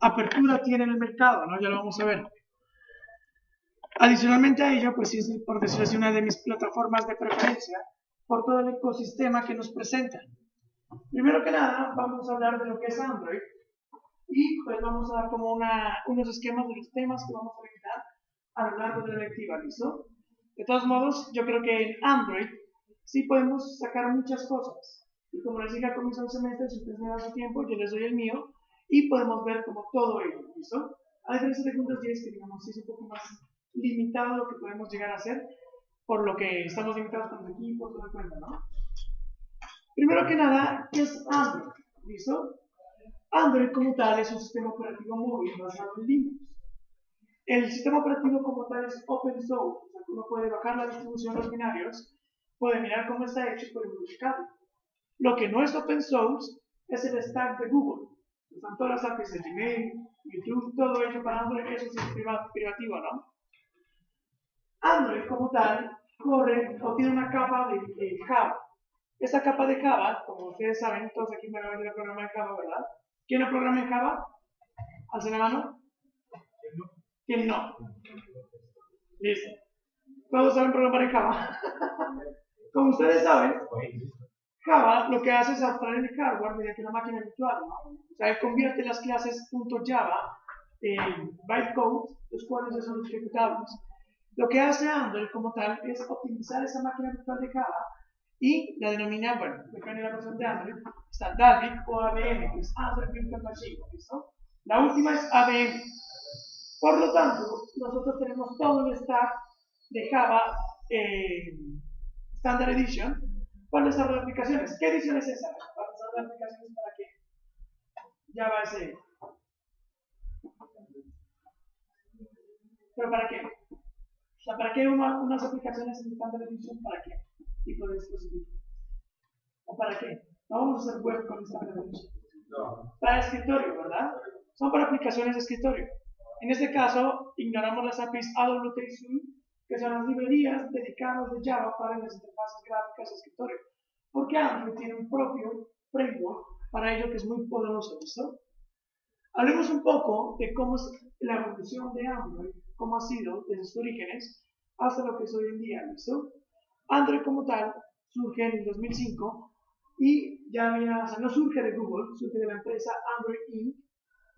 apertura tiene en el mercado, ¿no? Ya lo vamos a ver. Adicionalmente a ello, pues sí es, por decirlo así, una de mis plataformas de preferencia por todo el ecosistema que nos presenta. Primero que nada, vamos a hablar de lo que es Android y pues vamos a dar como unos esquemas de los temas que vamos a revisar a lo largo de la lectiva, ¿listo? De todos modos, yo creo que en Android sí podemos sacar muchas cosas. Y como les dije al comienzo del semestre, si ustedes me dan su tiempo, yo les doy el mío y podemos ver como todo ello, ¿listo? A diferencia de Windows 10, que digamos sí es un poco más limitado lo que podemos llegar a hacer, por lo que estamos limitados con los equipos, todo el cuento, ¿no? Primero que nada, ¿qué es Android? ¿Listo? Android como tal es un sistema operativo móvil basado en Linux. El sistema operativo como tal es open source, o sea, uno puede bajar la distribución de los binarios, puede mirar cómo está hecho y puede modificarlo. Lo que no es open source es el stack de Google. Están todas las APIs de Gmail, YouTube, todo hecho para Android, eso sí es privativo, ¿no? Android como tal corre o tiene una capa de Java. Esta capa de Java, como ustedes saben, todos aquí van a ver el programa de Java, ¿verdad? ¿Quién no programa en Java? ¿Alcen la mano? ¿Quién no? Listo. Todos saben programar en Java. Como ustedes saben, Java lo que hace es abstraer el hardware mediante una máquina virtual, ¿no? O sea, él convierte las clases .java en bytecode, los cuales ya son ejecutables. Lo que hace Android como tal es optimizar esa máquina virtual de Java y la denomina, bueno, depende de la versión de Android, está Dalvik o AVM, que es Android Virtual Machine, ¿listo? La última es AVM. Por lo tanto, nosotros tenemos todo el stack de Java Standard Edition para desarrollar aplicaciones. ¿Qué edición es esa? Para desarrollar aplicaciones para qué? Java SE. ¿Pero para qué? O sea, ¿para qué unas aplicaciones en Standard Edition? ¿Para qué tipo de dispositivo? ¿O para qué? No vamos a hacer web con Standard Edition. No. Para escritorio, ¿verdad? Son para aplicaciones de escritorio. En este caso, ignoramos las APIs AWT Suite, que son las librerías dedicadas de Java para las interfaces gráficas de escritorio. Porque Android tiene un propio framework para ello que es muy poderoso, ¿listo? Hablemos un poco de cómo es la evolución de Android, cómo ha sido desde sus orígenes hasta lo que es hoy en día, ¿listo? Android como tal surge en el 2005 y ya había, o sea, no surge de Google, surge de la empresa Android Inc.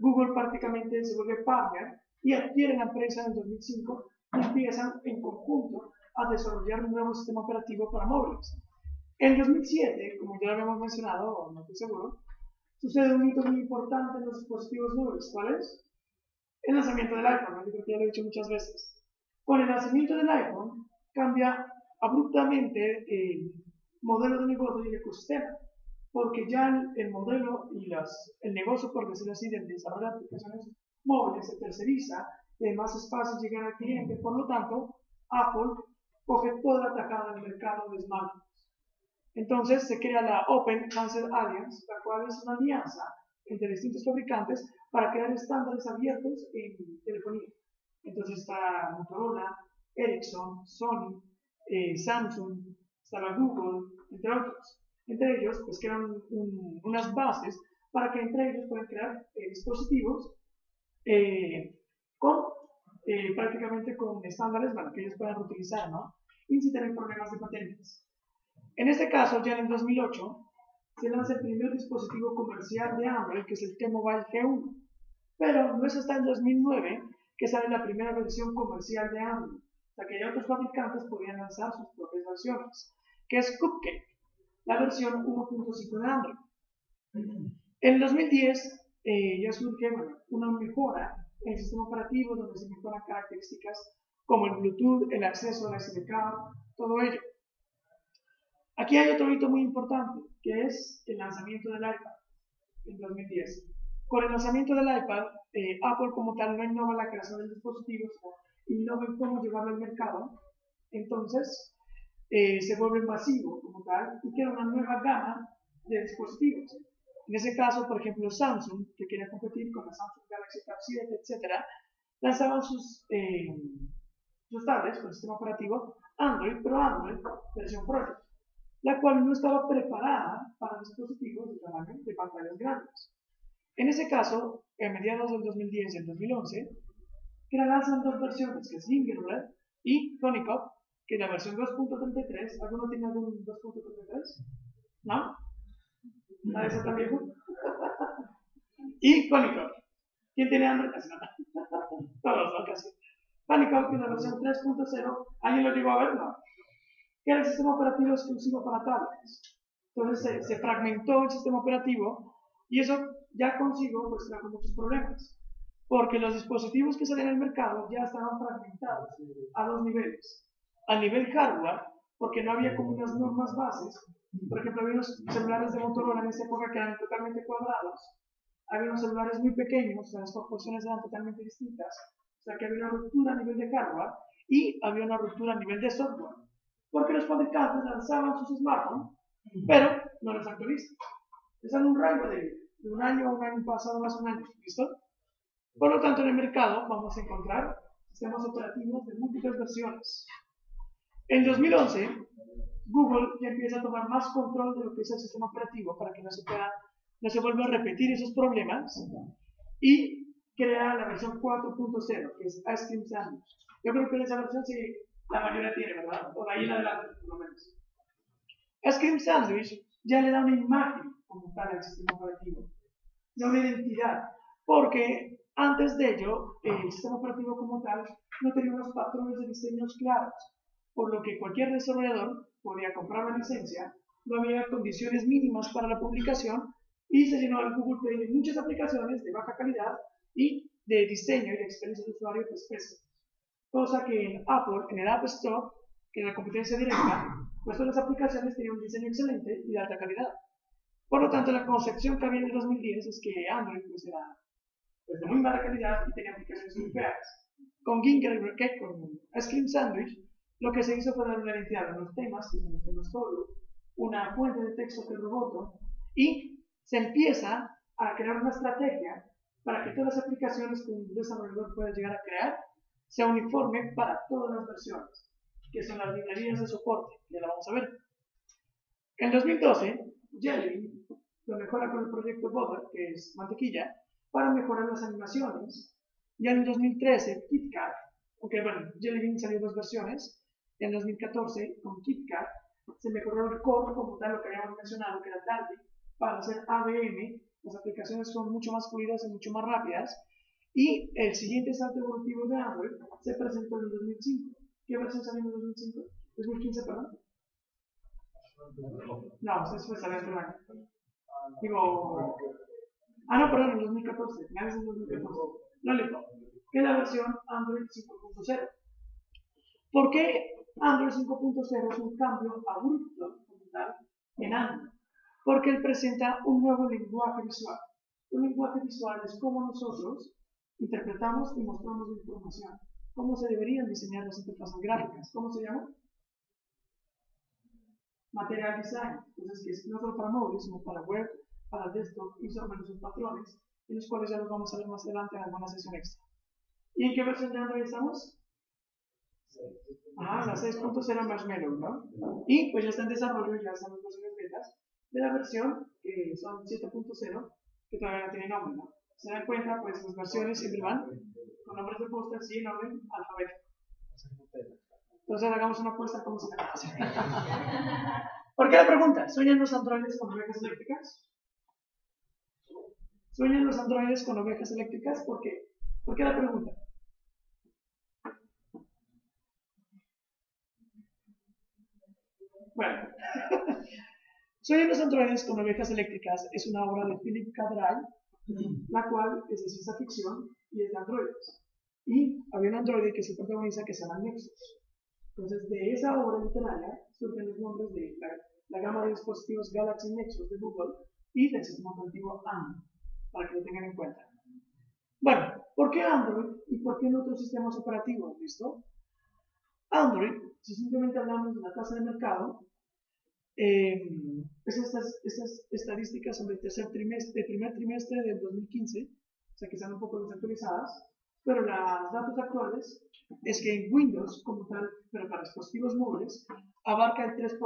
Google prácticamente se vuelve partner y adquiere la empresa en el 2005 y empiezan en conjunto a desarrollar un nuevo sistema operativo para móviles. En 2007, como ya lo habíamos mencionado, o no estoy seguro, sucede un hito muy importante en los dispositivos móviles. ¿Cuál es? El lanzamiento del iPhone, ¿no? Yo creo que ya lo he dicho muchas veces. Con el lanzamiento del iPhone cambia abruptamente el modelo de negocio y el ecosistema, porque ya el modelo y el negocio, por decirlo así, del desarrollo de aplicaciones móviles se terceriza, y más espacios llegan al cliente, por lo tanto, Apple coge toda la tajada del mercado de smartphones. Entonces se crea la Open Handset Alliance, la cual es una alianza entre distintos fabricantes para crear estándares abiertos en telefonía. Entonces está Motorola, Ericsson, Sony, Samsung, estaba Google, entre otros. Entre ellos, pues crean unas bases para que entre ellos puedan crear dispositivos prácticamente con estándares, bueno, que ellos puedan reutilizar, ¿no? Y sin tener problemas de patentes. En este caso, ya en el 2008, se lanza el primer dispositivo comercial de Android, que es el T-Mobile G1. Pero no es hasta el 2009 que sale la primera versión comercial de Android. O sea que ya otros fabricantes podían lanzar sus propias versiones, que es Cupcake, la versión 1.5 de Android. En el 2010 ya surge una mejora en el sistema operativo donde se mejoran características como el Bluetooth, el acceso a la SD card, todo ello. Aquí hay otro hito muy importante, que es el lanzamiento del iPad en 2010. Con el lanzamiento del iPad, Apple como tal no innova la creación del dispositivo, innova en cómo llevarlo al mercado. Entonces, se vuelve masivo como tal y crea una nueva gama de dispositivos. En ese caso, por ejemplo, Samsung, que quería competir con la Samsung Galaxy Tab 7, etc., lanzaban sus tablets con el sistema operativo Android, pero Android versión Project, la cual no estaba preparada para dispositivos de tamaño de pantallas grandes. En ese caso, a mediados del 2010 y el 2011, que lanzan dos versiones, que es Gingerbread y Honeycomb, que es la versión 2.33. ¿Alguno tiene algún 2.33? ¿No? ¿A eso también? Y Honeycomb. ¿Quién tiene Android? Casi nada. Todos, ¿no? Casi. Honeycomb, que es la versión 3.0. ¿Alguien lo llegó a ver? No. Que era el sistema operativo exclusivo para tablets. Entonces se fragmentó el sistema operativo y eso ya consigo pues trajo muchos problemas. Porque los dispositivos que salen al mercado ya estaban fragmentados a dos niveles. A nivel hardware, porque no había como unas normas bases. Por ejemplo, había unos celulares de Motorola en esa época que eran totalmente cuadrados. Había unos celulares muy pequeños, o sea, las proporciones eran totalmente distintas. O sea, que había una ruptura a nivel de hardware y había una ruptura a nivel de software. Porque los fabricantes lanzaban sus smartphones, pero no los actualizan. Están en un rango de un año a un año pasado, más un año. ¿Listo? Por lo tanto, en el mercado vamos a encontrar sistemas operativos de múltiples versiones. En 2011, Google ya empieza a tomar más control de lo que es el sistema operativo para que no se vuelva a repetir esos problemas y crea la versión 4.0, que es Ice Cream Sandwich. Yo creo que en esa versión sí la mayoría tiene, ¿verdad? Por ahí en adelante, por lo menos. Ice Cream Sandwich ya le da una imagen como tal al sistema operativo, da una identidad, porque antes de ello, el sistema operativo como tal no tenía unos patrones de diseños claros, por lo que cualquier desarrollador podía comprar una licencia, no había condiciones mínimas para la publicación y se llenó el Google Play de muchas aplicaciones de baja calidad y de diseño y de experiencia de usuario pues pésimas. Cosa que en Apple, en el App Store, que en la competencia directa, pues todas las aplicaciones tenían un diseño excelente y de alta calidad. Por lo tanto, la concepción que había en el 2010 es que Android pues, era pues, de muy mala calidad y tenía aplicaciones muy feas. Con Gingerbread, con Ice Cream Sandwich, lo que se hizo fue dar una identidad a los temas, que son los temas solo, una fuente de texto que es Roboto, y se empieza a crear una estrategia para que todas las aplicaciones que un desarrollador pueda llegar a crear sea uniforme para todas las versiones, que son las librerías de soporte, ya la vamos a ver. En 2012, Jelly lo mejora con el proyecto Butter, que es mantequilla, para mejorar las animaciones. Ya en 2013, KitKat, aunque bueno, Jelly Bean salió dos versiones, en 2014 con KitKat se mejoró el core como tal, lo que habíamos mencionado, que era Dalby, para hacer ABM, las aplicaciones son mucho más fluidas y mucho más rápidas, y el siguiente salto evolutivo de Android se presentó en el 2005. ¿Qué versión salió en el 2005? 2015, perdón. No, eso fue salió otro año. Digo. No, perdón, en 2014. Ya es en 2014. Lollipop, que es la versión Android 5.0. ¿Por qué Android 5.0 es un cambio abrupto en Android? Porque él presenta un nuevo lenguaje visual. Un lenguaje visual es cómo nosotros interpretamos y mostramos la información. Cómo se deberían diseñar las interfaces gráficas. ¿Cómo se llama? Material design. Entonces, que es no solo para móviles, sino para web, para desktop y sobre esos patrones, en los cuales ya los vamos a ver más adelante en alguna sesión extra. ¿Y en qué versión de Android estamos? La 6.0 Marshmallow, ¿no? Y pues ya está en desarrollo, ya están las versiones betas de la versión que son 7.0, que todavía no tiene nombre, ¿no? Se dan cuenta, pues las versiones siempre van con nombres de póster, sí, en orden alfabético. Entonces hagamos una apuesta como se la ¿Por qué la pregunta? ¿Sueñan los androides con ovejas eléctricas? ¿Sueñan los androides con ovejas eléctricas? ¿Por qué? ¿Por qué la pregunta? Bueno, Sueñan los androides con ovejas eléctricas es una obra de Philip K. Dick, la cual es de ciencia ficción y es de androides. Y había un androide que se protagoniza que se llama Nexus. Entonces, de esa obra literaria surgen los nombres de la gama de dispositivos Galaxy Nexus de Google y del sistema operativo Android, para que lo tengan en cuenta. Bueno, ¿por qué Android y por qué no otros sistemas operativos? ¿Listo? Android, si simplemente hablamos de la tasa de mercado, estas estadísticas sobre el primer trimestre del 2015, o sea que están un poco desactualizadas, pero los datos actuales es que en Windows, como tal, pero para dispositivos móviles, abarca el 3%.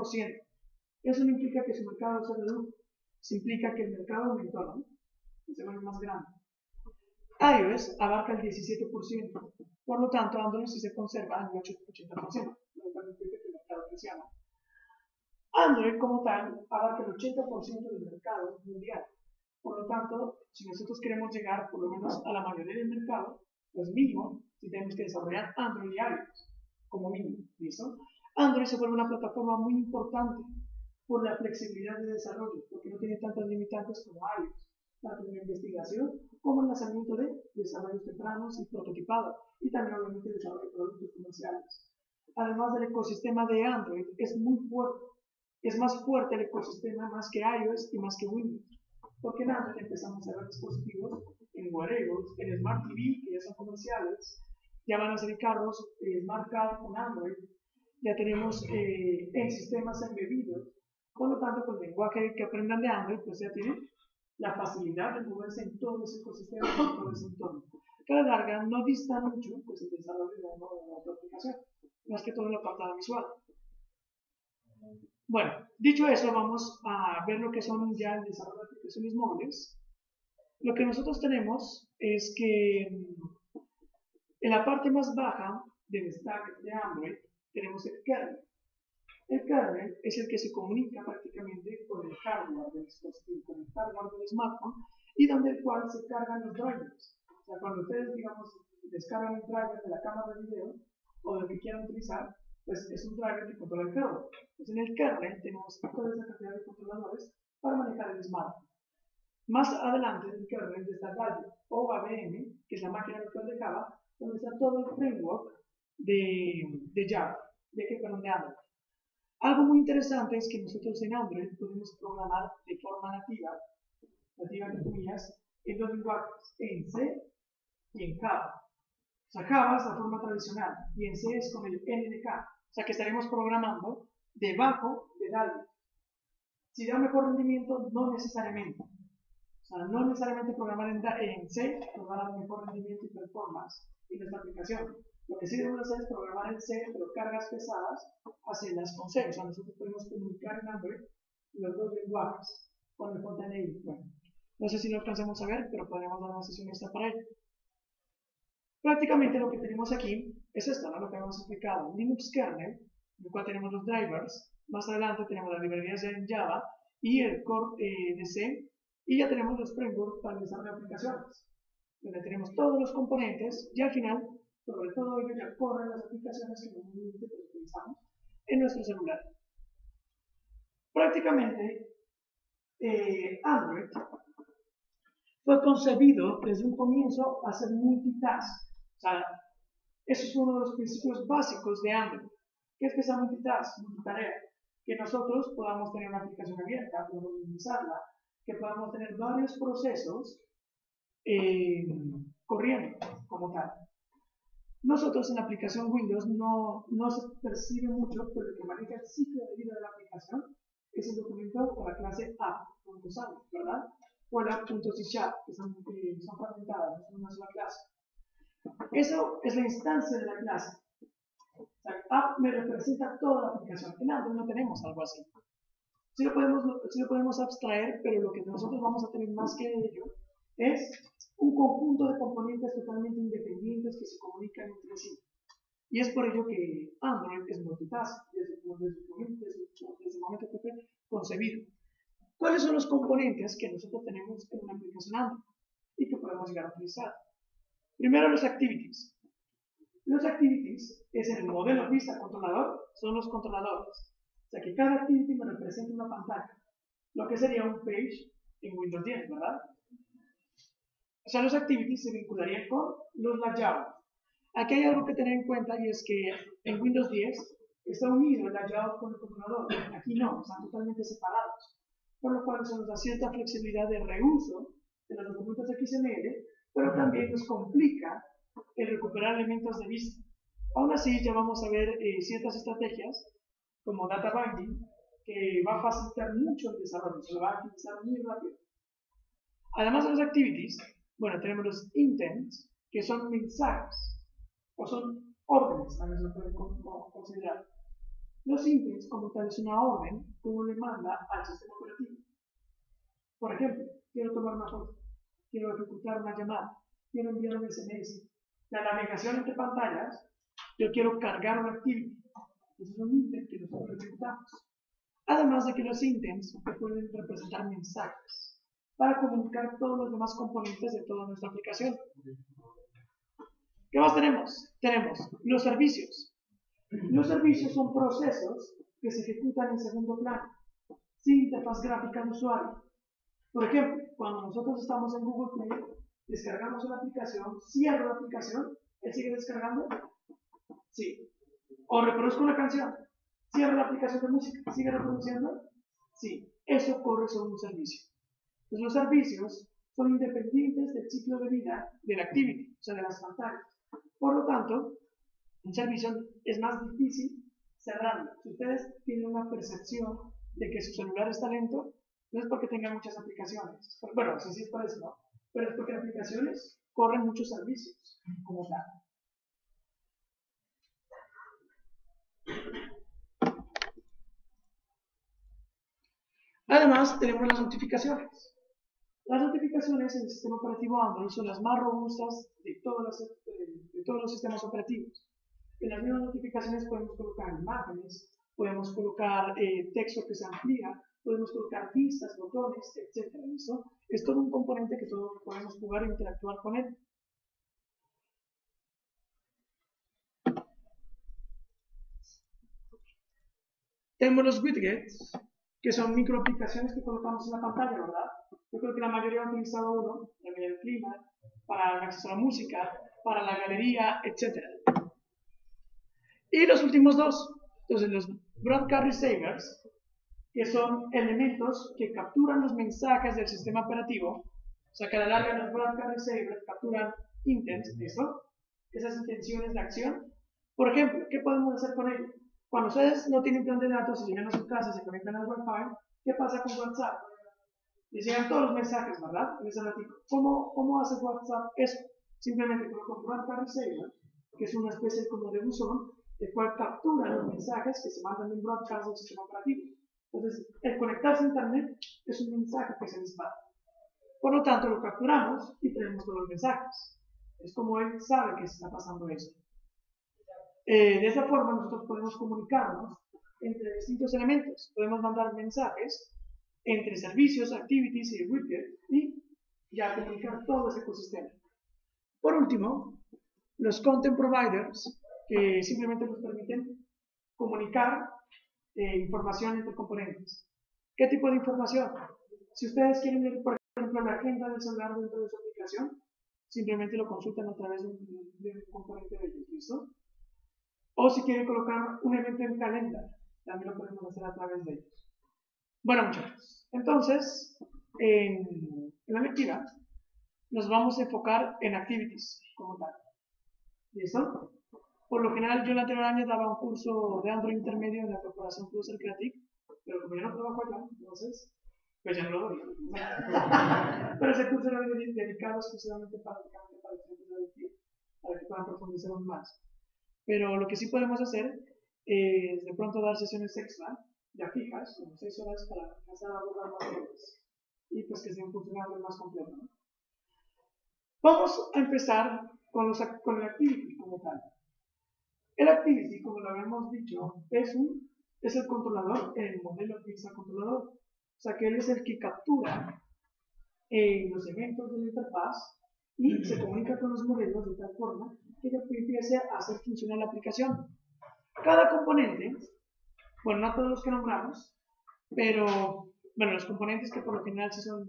Eso no implica que su mercado se redujo, se implica que el mercado aumentó, ¿no? se vuelve más grande. iOS abarca el 17%, por lo tanto Android sí se conserva en el 80%, lo que permite que el mercado creciera. Android como tal abarca el 80% del mercado mundial. Por lo tanto, si nosotros queremos llegar por lo menos a la mayoría del mercado, pues mínimo, si tenemos que desarrollar Android y iOS, como mínimo, ¿listo? Android se vuelve una plataforma muy importante por la flexibilidad de desarrollo, porque no tiene tantas limitantes como iOS, tanto en la investigación como en el lanzamiento de desarrollos tempranos y prototipado, y también obviamente el desarrollo de productos comerciales. Además del ecosistema de Android es muy fuerte, es más fuerte el ecosistema más que iOS y más que Windows, porque en Android empezamos a ver dispositivos en wearables, en Smart TV, que ya son comerciales, ya van a salir carros Smart Car con Android, ya tenemos en sistemas embebidos, por lo tanto, con el lenguaje que aprendan de Android, pues ya tienen la facilidad de moverse en todo ese ecosistema, en todo ese entorno. Que a la larga no dista mucho pues, el desarrollo de una otra aplicación, más que todo en la apartado visual. Bueno, dicho eso, vamos a ver lo que son ya el desarrollo de aplicaciones móviles. Lo que nosotros tenemos es que en la parte más baja del stack de Android tenemos el kernel. El kernel es el que se comunica prácticamente con el hardware del dispositivo, con el hardware del smartphone, y donde el cual se cargan los drivers. O sea, cuando ustedes, digamos, descargan un driver de la cámara de video o de lo que quieran utilizar, pues es un driver que controla el hardware. Entonces en el kernel tenemos toda esa cantidad de controladores para manejar el smartphone. Más adelante en el kernel está Dalvik o AVM, que es la máquina virtual de Java, donde está todo el framework de Java, de Android. Algo muy interesante es que nosotros en Android podemos programar de forma nativa entre comillas, en dos lenguajes, en C y en Java. O sea, Java es la forma tradicional y en C es con el NDK. O sea, que estaremos programando debajo de Dalvik. Si da mejor rendimiento, no necesariamente. O sea, no necesariamente programar en C nos va a dar mejor rendimiento y performance en nuestra aplicación. Lo que sí debemos hacer es programar en C, pero cargas pesadas, hacerlas con C. O sea, nosotros podemos comunicar en Android los dos lenguajes con el JNI. Bueno, no sé si lo alcanzamos a ver, pero podríamos dar una sesión extra para ello. Prácticamente lo que tenemos aquí es esto, ¿no? Lo que hemos explicado. Linux kernel, en el cual tenemos los drivers. Más adelante tenemos las librerías en Java y el core de C. Y ya tenemos los frameworks para el desarrollo de aplicaciones, donde tenemos todos los componentes y al final, sobre todo ello, ya corren las aplicaciones que normalmente utilizamos en nuestro celular. Prácticamente, Android fue concebido desde un comienzo a ser multitask. O sea, eso es uno de los principios básicos de Android. ¿Qué es que sea multitask? Multitarea. Que nosotros podamos tener una aplicación abierta, podamos minimizarla, que podamos tener varios procesos corriendo como tal. Nosotros en la aplicación Windows no se percibe mucho, pero lo que maneja el ciclo de vida de la aplicación es el documento o la clase app, como usamos, ¿verdad? O la .c# que son fragmentadas, no son una sola clase. Eso es la instancia de la clase. O sea, app me representa toda la aplicación. En Android no tenemos algo así. Sí lo podemos abstraer, pero lo que nosotros vamos a tener más que ello es un conjunto de componentes totalmente independientes que se comunican entre sí. Y es por ello que Android es multitask desde el momento que fue concebido. ¿Cuáles son los componentes que nosotros tenemos en una aplicación Android y que podemos llegar a utilizar? Primero, los activities. Los activities es el modelo vista controlador, son los controladores. O sea que cada activity me representa una pantalla, lo que sería un page en Windows 10, ¿verdad? O sea, los activities se vincularían con los layouts. Aquí hay algo que tener en cuenta y es que en Windows 10 está unido el layout con el controlador. Aquí no, están totalmente separados. Por lo cual eso nos da cierta flexibilidad de reuso de los documentos XML, pero también nos complica el recuperar elementos de vista. Aún así, ya vamos a ver ciertas estrategias como data binding, que va a facilitar mucho el desarrollo, se lo va a agilizar muy rápido. Además de los activities, bueno, tenemos los intents, que son mensajes, o son órdenes, también se lo pueden considerar. Los intents, como tal, es una orden que uno le manda al sistema operativo. Por ejemplo, quiero tomar una foto. quiero ejecutar una llamada, quiero enviar un SMS. La navegación entre pantallas, yo quiero cargar un activity. Eso es un intent que nosotros ejecutamos. Además de que los intents pueden representar mensajes para comunicar todos los demás componentes de toda nuestra aplicación. ¿Qué más tenemos? Tenemos los servicios. Los servicios son procesos que se ejecutan en segundo plano, sin interfaz gráfica del usuario. Por ejemplo, cuando nosotros estamos en Google Play, descargamos una aplicación, cierro la aplicación, ¿él sigue descargando? Sí. O reproduzco una canción, cierro la aplicación de música, ¿sigue reproduciendo? Sí. Eso corre sobre un servicio. Entonces, los servicios son independientes del ciclo de vida del activity, o sea, de las pantallas. Por lo tanto, un servicio es más difícil cerrarlo. Si ustedes tienen una percepción de que su celular está lento, no es porque tenga muchas aplicaciones. Bueno, sí es por eso, ¿no? Pero es porque en aplicaciones corren muchos servicios, como tal. Además, tenemos las notificaciones. Las notificaciones en el sistema operativo Android son las más robustas de todos los sistemas operativos. En las mismas notificaciones podemos colocar imágenes, podemos colocar texto que se amplía, podemos colocar listas, botones, etc. ¿Listo? Es todo un componente que todos podemos jugar e interactuar con él. Tenemos los widgets, que son microaplicaciones que colocamos en la pantalla, ¿verdad? Yo creo que la mayoría ha utilizado uno, para el clima, para el acceso a la música, para la galería, etc. Y los últimos dos, entonces los broadcast receivers, que son elementos que capturan los mensajes del sistema operativo, o sea que a la larga los broadcast receivers capturan intents, ¿listo? Esas intenciones de acción. Por ejemplo, ¿qué podemos hacer con ello? Cuando ustedes no tienen plan de datos y llegan a su casa y se conectan al Wi-Fi, ¿qué pasa con WhatsApp? Les llegan todos los mensajes, ¿verdad? En ese ratito. ¿Cómo hace WhatsApp eso? Simplemente coloca un broadcast receiver, que es una especie como de buzón, el cual captura los mensajes que se mandan en broadcast del sistema operativo. Entonces, el conectarse a Internet es un mensaje que se dispara. Por lo tanto, lo capturamos y tenemos todos los mensajes. Es como él sabe que se está pasando eso. De esa forma, nosotros podemos comunicarnos entre distintos elementos. Podemos mandar mensajes entre servicios, activities y widgets y ya comunicar todo ese ecosistema. Por último, los content providers, que simplemente nos permiten comunicar información entre componentes. ¿Qué tipo de información? Si ustedes quieren ver, por ejemplo, la agenda del celular dentro de su aplicación, simplemente lo consultan a través de un componente de ellos, ¿listo? O si quieren colocar un evento en calendar, también lo podemos hacer a través de ellos. Bueno, muchachos, entonces, en la lectiva nos vamos a enfocar en activities como tal. ¿Listo? Por lo general, yo el anterior año daba un curso de Android intermedio en la corporación Cruiser Creative, pero como ya no trabajo allá, entonces, pues ya no lo doy. Pero ese curso era dedicado exclusivamente para el centro de lectiva, para que puedan profundizar aún más. Pero lo que sí podemos hacer es de pronto dar sesiones extra, ya fijas, como 6 horas para empezar a abordar más temas y pues que sea un funcionario más completo, ¿no? Vamos a empezar con el activity como tal. El activity, como lo habíamos dicho, es el controlador, el modelo pizza controlador. O sea que él es el que captura los eventos de la interfaz y se comunica con los modelos de tal forma que ya empiece a hacer funcionar la aplicación. Cada componente, bueno, no todos los que nombramos, pero bueno, los componentes que por lo general sí son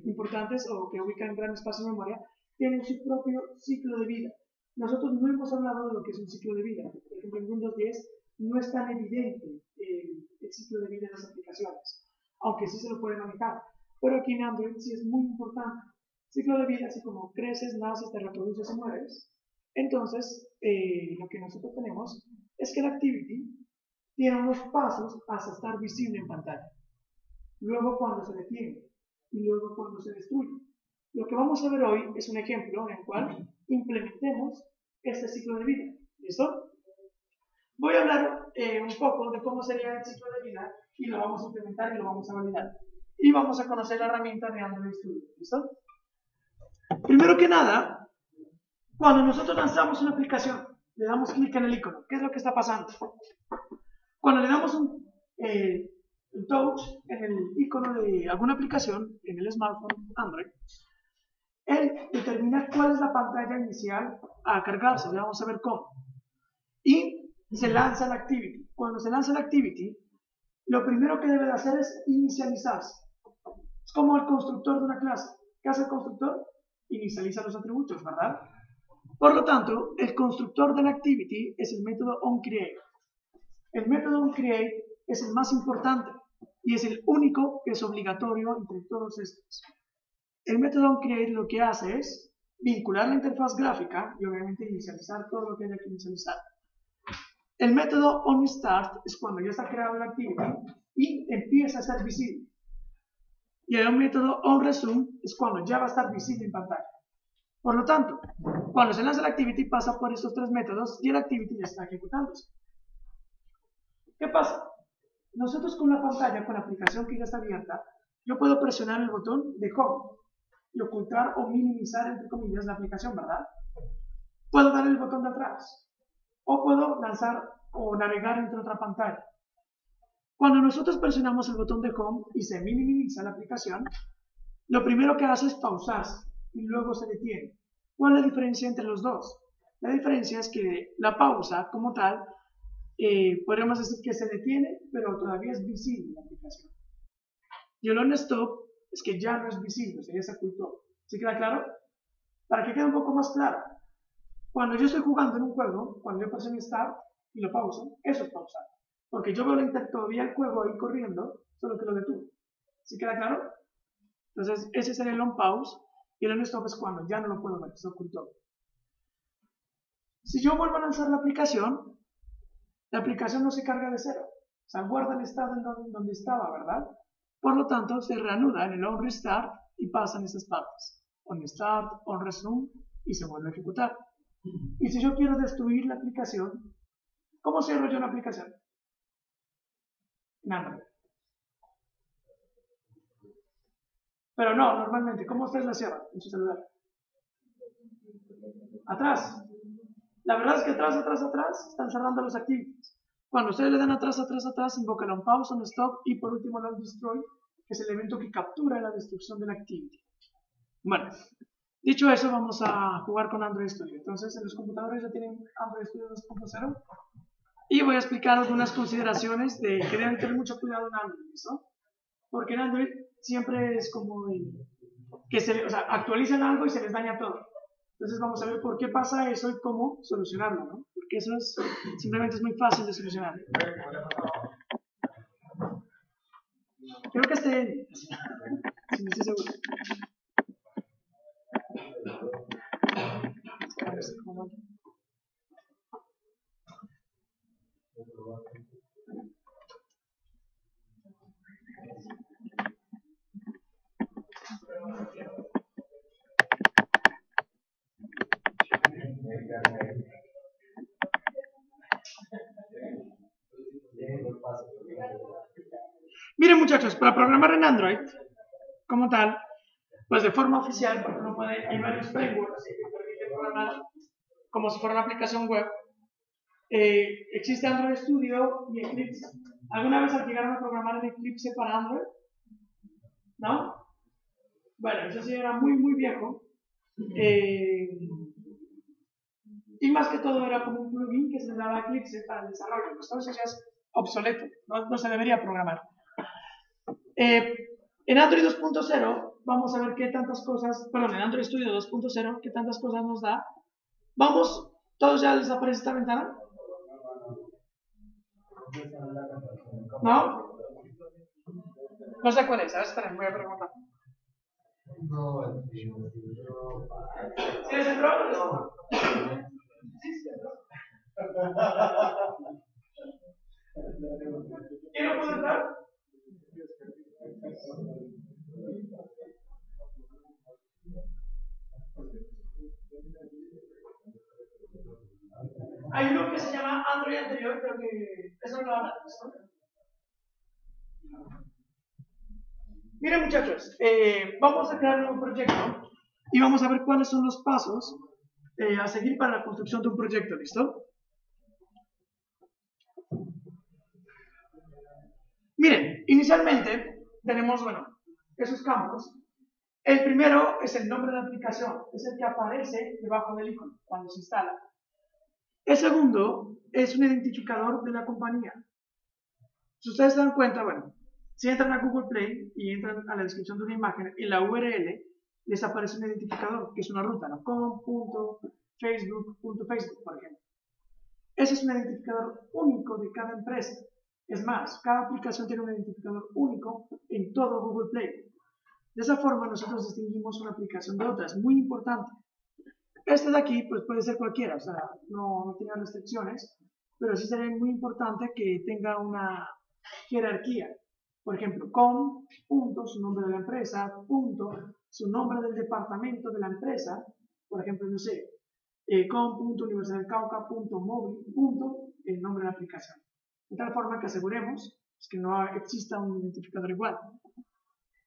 importantes o que ubican gran espacio de memoria, tienen su propio ciclo de vida. Nosotros no hemos hablado de lo que es un ciclo de vida. Por ejemplo, en Windows 10 no es tan evidente el ciclo de vida de las aplicaciones, aunque sí se lo puede manejar. Pero aquí en Android sí es muy importante. Ciclo de vida, así como creces, naces, te reproduces y mueres. Entonces, lo que nosotros tenemos es que el activity tiene unos pasos hasta estar visible en pantalla. Luego cuando se detiene y luego cuando se destruye. Lo que vamos a ver hoy es un ejemplo en el cual implementemos este ciclo de vida. ¿Listo? Voy a hablar un poco de cómo sería el ciclo de vida y lo vamos a implementar y lo vamos a validar. y vamos a conocer la herramienta de Android Studio. ¿Listo? Primero que nada, cuando nosotros lanzamos una aplicación, le damos clic en el icono. ¿Qué es lo que está pasando? Cuando le damos un touch en el icono de alguna aplicación, en el smartphone Android, él determina cuál es la pantalla inicial a cargarse. Ya vamos a ver cómo. Y se lanza la activity. Cuando se lanza la activity, lo primero que debe de hacer es inicializarse. Es como el constructor de una clase. ¿Qué hace el constructor? Inicializa los atributos, ¿verdad? Por lo tanto, el constructor de la activity es el método onCreate. El método onCreate es el más importante y es el único que es obligatorio entre todos estos. El método onCreate lo que hace es vincular la interfaz gráfica y obviamente inicializar todo lo que haya que inicializar. El método onStart es cuando ya está creado la activity y empieza a ser visible. Y el método onResume es cuando ya va a estar visible en pantalla. Por lo tanto, cuando se lanza la activity pasa por estos tres métodos y el activity ya está ejecutándose. ¿Qué pasa? Nosotros con la pantalla, con la aplicación que ya está abierta, yo puedo presionar el botón de Home y ocultar o minimizar, entre comillas, la aplicación, ¿verdad? Puedo dar el botón de atrás o puedo lanzar o navegar entre otra pantalla. Cuando nosotros presionamos el botón de Home y se minimiza la aplicación, lo primero que hace es pausarse y luego se detiene. ¿Cuál es la diferencia entre los dos? La diferencia es que la pausa, como tal, podríamos decir que se detiene, pero todavía es visible la aplicación. Y el on-stop es que ya no es visible, o sea, ya se ocultó. ¿Sí queda claro? Para que quede un poco más claro, cuando yo estoy jugando en un juego, cuando yo presiono Start y lo pauso, eso es pausar. Porque yo veo todavía el juego ahí corriendo, solo que lo detuve. ¿Sí queda claro? Entonces, ese sería el on-pause y el on-stop es cuando ya no lo puedo ver, se ocultó. Si yo vuelvo a lanzar la aplicación no se carga de cero. O sea, guarda el estado en donde estaba, ¿verdad? Por lo tanto, se reanuda en el onRestart y pasan esas partes. OnStart, OnResume y se vuelve a ejecutar. Y si yo quiero destruir la aplicación, ¿cómo cierro yo una aplicación? En Android. Pero no, normalmente, ¿cómo ustedes la cierran en su celular? Atrás. La verdad es que atrás están cerrando los activities. Cuando ustedes le dan atrás, invocan un pause, un stop y por último el destroy, que es el evento que captura la destrucción de la activity. Bueno, dicho eso, vamos a jugar con Android Studio. Entonces, en los computadores ya tienen Android Studio 2.0 y voy a explicar algunas consideraciones de que deben tener mucho cuidado en Android, ¿no? Porque en Android siempre es como que actualizan algo y se les daña todo. Entonces vamos a ver por qué pasa eso y cómo solucionarlo, ¿no? Porque eso simplemente es muy fácil de solucionar. Creo que esté, si no estoy seguro. Miren muchachos, para programar en Android, como tal, pues de forma oficial, porque uno puede, hay varios frameworks que permiten programar como si fuera una aplicación web. Existe Android Studio y Eclipse. ¿Alguna vez llegaron a programar en Eclipse para Android? ¿No? Bueno, eso sí era muy viejo. Y más que todo era como un plugin que se le daba a Eclipse para el desarrollo. Entonces ya es obsoleto, no se debería programar. En Android 2.0 vamos a ver qué tantas cosas, perdón, en Android Studio 2.0 qué tantas cosas nos da. Vamos, ¿todos ya les aparece esta ventana? ¿No? No sé cuál es, a ver, esperen, voy a preguntar. ¿Sí les entró? No. ¿Quién no puede entrar? Hay uno que se llama Android anterior, pero que eso no lo habla. Miren muchachos, vamos a crear un nuevo proyecto y vamos a ver cuáles son los pasos a seguir para la construcción de un proyecto, ¿listo? Miren, inicialmente tenemos, bueno, esos campos. El primero es el nombre de la aplicación, es el que aparece debajo del icono cuando se instala. El segundo es un identificador de la compañía. Si ustedes se dan cuenta, bueno, si entran a Google Play y entran a la descripción de una imagen, en la URL les aparece un identificador, que es una ruta, ¿no? com.facebook.facebook, por ejemplo. Ese es un identificador único de cada empresa. Es más, cada aplicación tiene un identificador único en todo Google Play. De esa forma nosotros distinguimos una aplicación de otra, es muy importante. Este de aquí pues puede ser cualquiera, o sea, no tiene restricciones, pero sí sería muy importante que tenga una jerarquía. Por ejemplo, punto, su nombre de la empresa, punto, su nombre del departamento de la empresa, por ejemplo, no sé, Universidad del Cauca, móvil, el nombre de la aplicación. De tal forma que aseguremos que no exista un identificador igual.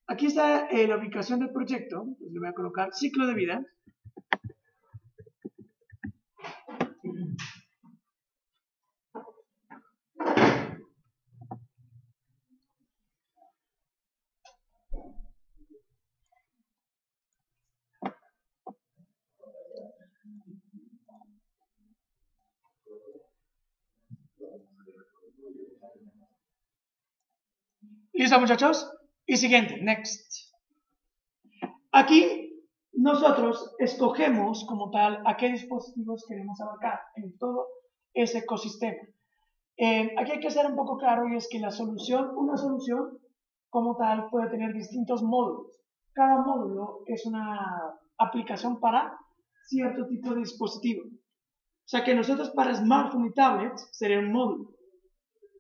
Aquí está la ubicación del proyecto, pues le voy a colocar ciclo de vida. ¿Listo, muchachos? Y siguiente, next. Aquí nosotros escogemos como tal a qué dispositivos queremos abarcar en todo ese ecosistema. Aquí hay que ser un poco claro y es que una solución como tal puede tener distintos módulos. Cada módulo es una aplicación para cierto tipo de dispositivo. O sea que nosotros para smartphone y tablets sería un módulo.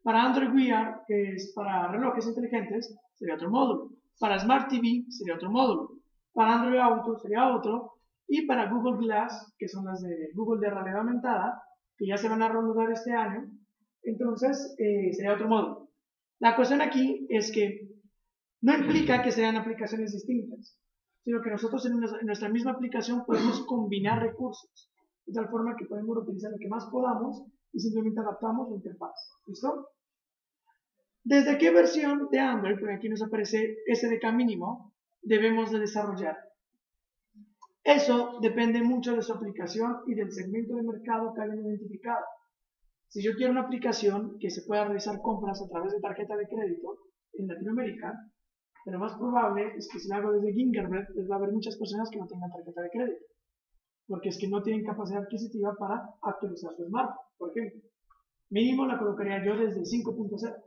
Para Android Wear, que es para relojes inteligentes, sería otro módulo. Para Smart TV sería otro módulo. Para Android Auto sería otro. Y para Google Glass, que son las de Google de realidad aumentada, que ya se van a reanudar este año, entonces sería otro módulo. La cuestión aquí es que no implica que sean aplicaciones distintas, sino que nosotros en nuestra misma aplicación podemos combinar recursos, de tal forma que podemos utilizar lo que más podamos y simplemente adaptamos la interfaz. ¿Listo? ¿Desde qué versión de Android, porque aquí nos aparece SDK mínimo, debemos de desarrollar? Eso depende mucho de su aplicación y del segmento de mercado que hayan identificado. Si yo quiero una aplicación que se pueda realizar compras a través de tarjeta de crédito en Latinoamérica, lo más probable es que si lo hago desde Gingerbread, pues va a haber muchas personas que no tengan tarjeta de crédito, porque es que no tienen capacidad adquisitiva para actualizar su smartphone, por ejemplo. Mínimo la colocaría yo desde 5.0.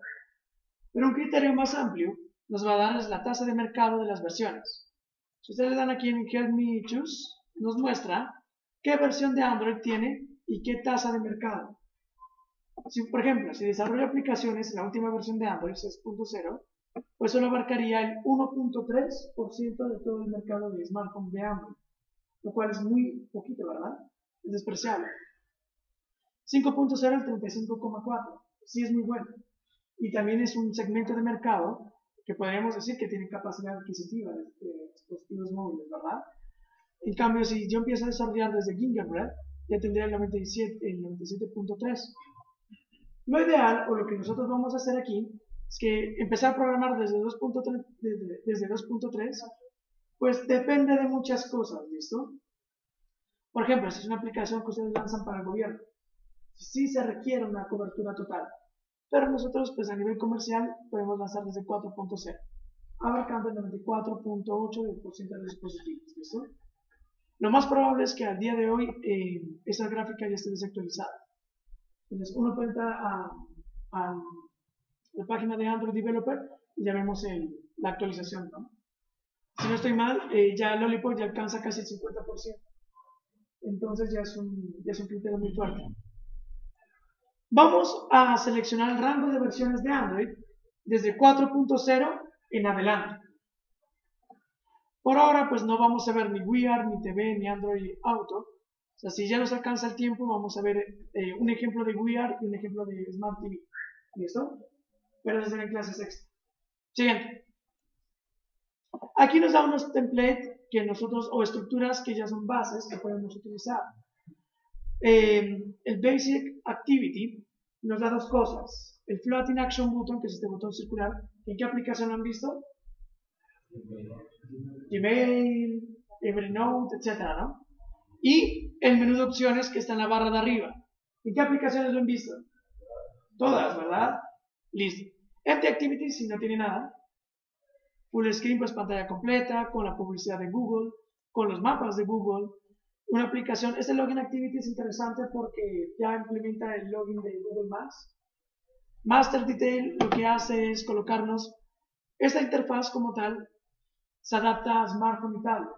Pero un criterio más amplio nos va a dar la tasa de mercado de las versiones. Si ustedes le dan aquí en Help Me Choose, nos muestra qué versión de Android tiene y qué tasa de mercado. Si, por ejemplo, si desarrolla aplicaciones en la última versión de Android 6.0, pues solo abarcaría el 1.3% de todo el mercado de smartphone de Android, lo cual es muy poquito, ¿verdad? Es despreciable. 5.0 el 35.4, sí es muy bueno. Y también es un segmento de mercado que podríamos decir que tiene capacidad adquisitiva de dispositivos móviles, ¿verdad? En cambio, si yo empiezo a desarrollar desde Gingerbread, ya tendría el 97.3. Lo ideal, o lo que nosotros vamos a hacer aquí, es que empezar a programar desde 2.3, pues depende de muchas cosas, ¿listo? Por ejemplo, si es una aplicación que ustedes lanzan para el gobierno, sí se requiere una cobertura total, pero nosotros pues a nivel comercial podemos lanzar desde 4.0, abarcando el 94.8% de los dispositivos, ¿listo? Lo más probable es que al día de hoy esa gráfica ya esté desactualizada. Entonces uno puede entrar a la página de Android Developer y ya vemos la actualización, ¿no? Si no estoy mal, ya Lollipop ya alcanza casi el 50%. Entonces ya es un criterio muy fuerte. Vamos a seleccionar el rango de versiones de Android desde 4.0 en adelante. Por ahora, pues no vamos a ver ni Wear, ni TV, ni Android Auto. O sea, si ya nos alcanza el tiempo, vamos a ver un ejemplo de Wear y un ejemplo de Smart TV. ¿Listo? Pero eso será en clases extra. Siguiente. Aquí nos da unos templates que nosotros, o estructuras que ya son bases que podemos utilizar. El Basic Activity nos da dos cosas. El Floating Action Button, que es este botón circular. ¿En qué aplicación lo han visto? Gmail, Evernote, etcétera, ¿no? Y el menú de opciones que está en la barra de arriba. ¿En qué aplicaciones lo han visto? Todas, ¿verdad? Listo. Empty Activity, si no tiene nada. Full Screen, pues pantalla completa, con la publicidad de Google, con los mapas de Google. Una aplicación, este Login Activity es interesante porque ya implementa el login de Google Maps. Master Detail lo que hace es colocarnos, esta interfaz como tal, se adapta a smartphone y tablet.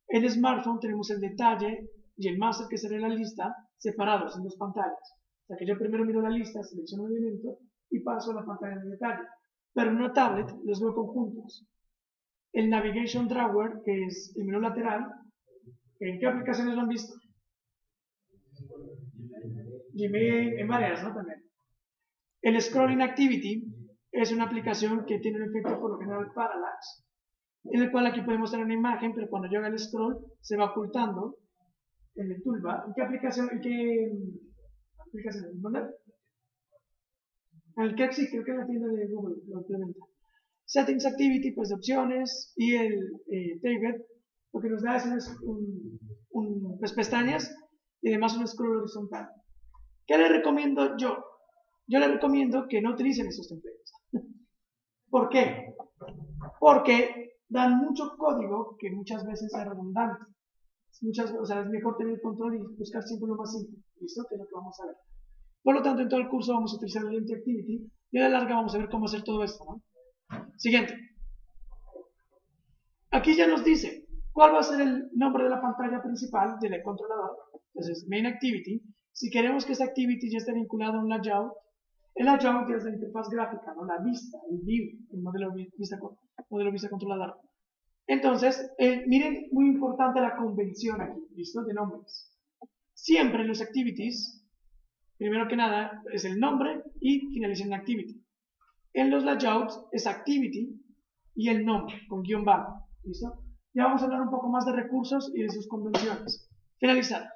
En el smartphone tenemos el detalle y el master, que será la lista, separados en dos pantallas. O sea que yo primero miro la lista, selecciono el elemento y paso a la pantalla de detalle. Pero en una tablet los veo conjuntos. El Navigation Drawer, que es el menú lateral, ¿en qué aplicaciones lo han visto? Gmail, en varias, ¿no? También. El Scrolling Activity es una aplicación que tiene un efecto por lo general parallax, en el cual aquí podemos tener una imagen, pero cuando yo haga el scroll se va ocultando en el toolbar. ¿En qué aplicación? ¿En qué aplicación? ¿Dónde? En el que sí, creo que en la tienda de Google lo implementa. Settings Activity, pues de opciones, y el Table, lo que nos da es pues, pestañas y además un scroll horizontal. ¿Qué le recomiendo yo? Yo le recomiendo que no utilicen esos templates. ¿Por qué? Porque dan mucho código que muchas veces es redundante. O sea, es mejor tener control y buscar siempre lo más simple. ¿Listo? Que es lo que vamos a ver. Por lo tanto, en todo el curso vamos a utilizar el Empty Activity y a la larga vamos a ver cómo hacer todo esto, ¿no? Siguiente. Aquí ya nos dice cuál va a ser el nombre de la pantalla principal del controlador. Entonces, Main Activity. Si queremos que esa activity ya esté vinculada a un layout, el layout ya es la interfaz gráfica, ¿no? La vista, el view, el modelo vista controlador. Entonces, miren, muy importante la convención aquí, ¿listo? De nombres. Siempre en los activities, primero que nada, es el nombre y finaliza en activity. En los layouts es activity y el nombre, con guión bajo, ¿listo? Ya vamos a hablar un poco más de recursos y de sus convenciones. Finalizar.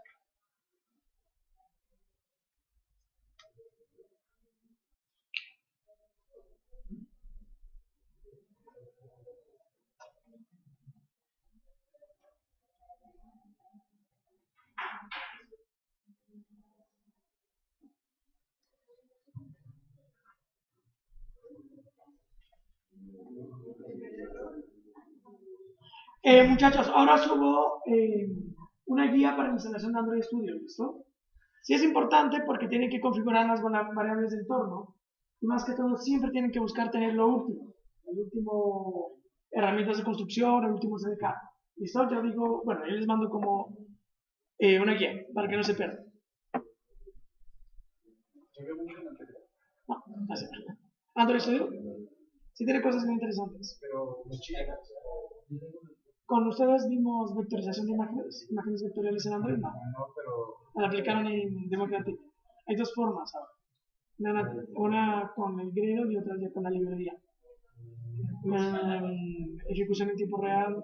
Muchachos, ahora subo una guía para la instalación de Android Studio, ¿listo? Sí es importante porque tienen que configurar las variables de entorno y más que todo siempre tienen que buscar tener lo último, el último herramientas de construcción, el último CDK, ¿listo? Yo digo, bueno, yo les mando como una guía para que no se pierdan. No, así. Android Studio sí tiene cosas muy interesantes. Pero Con ustedes vimos vectorización de imágenes vectoriales en Android, no. no, pero La aplicaron en Democratic. Hay dos formas ahora. Una con el Gradle y otra ya con la librería. Ejecución en tiempo real.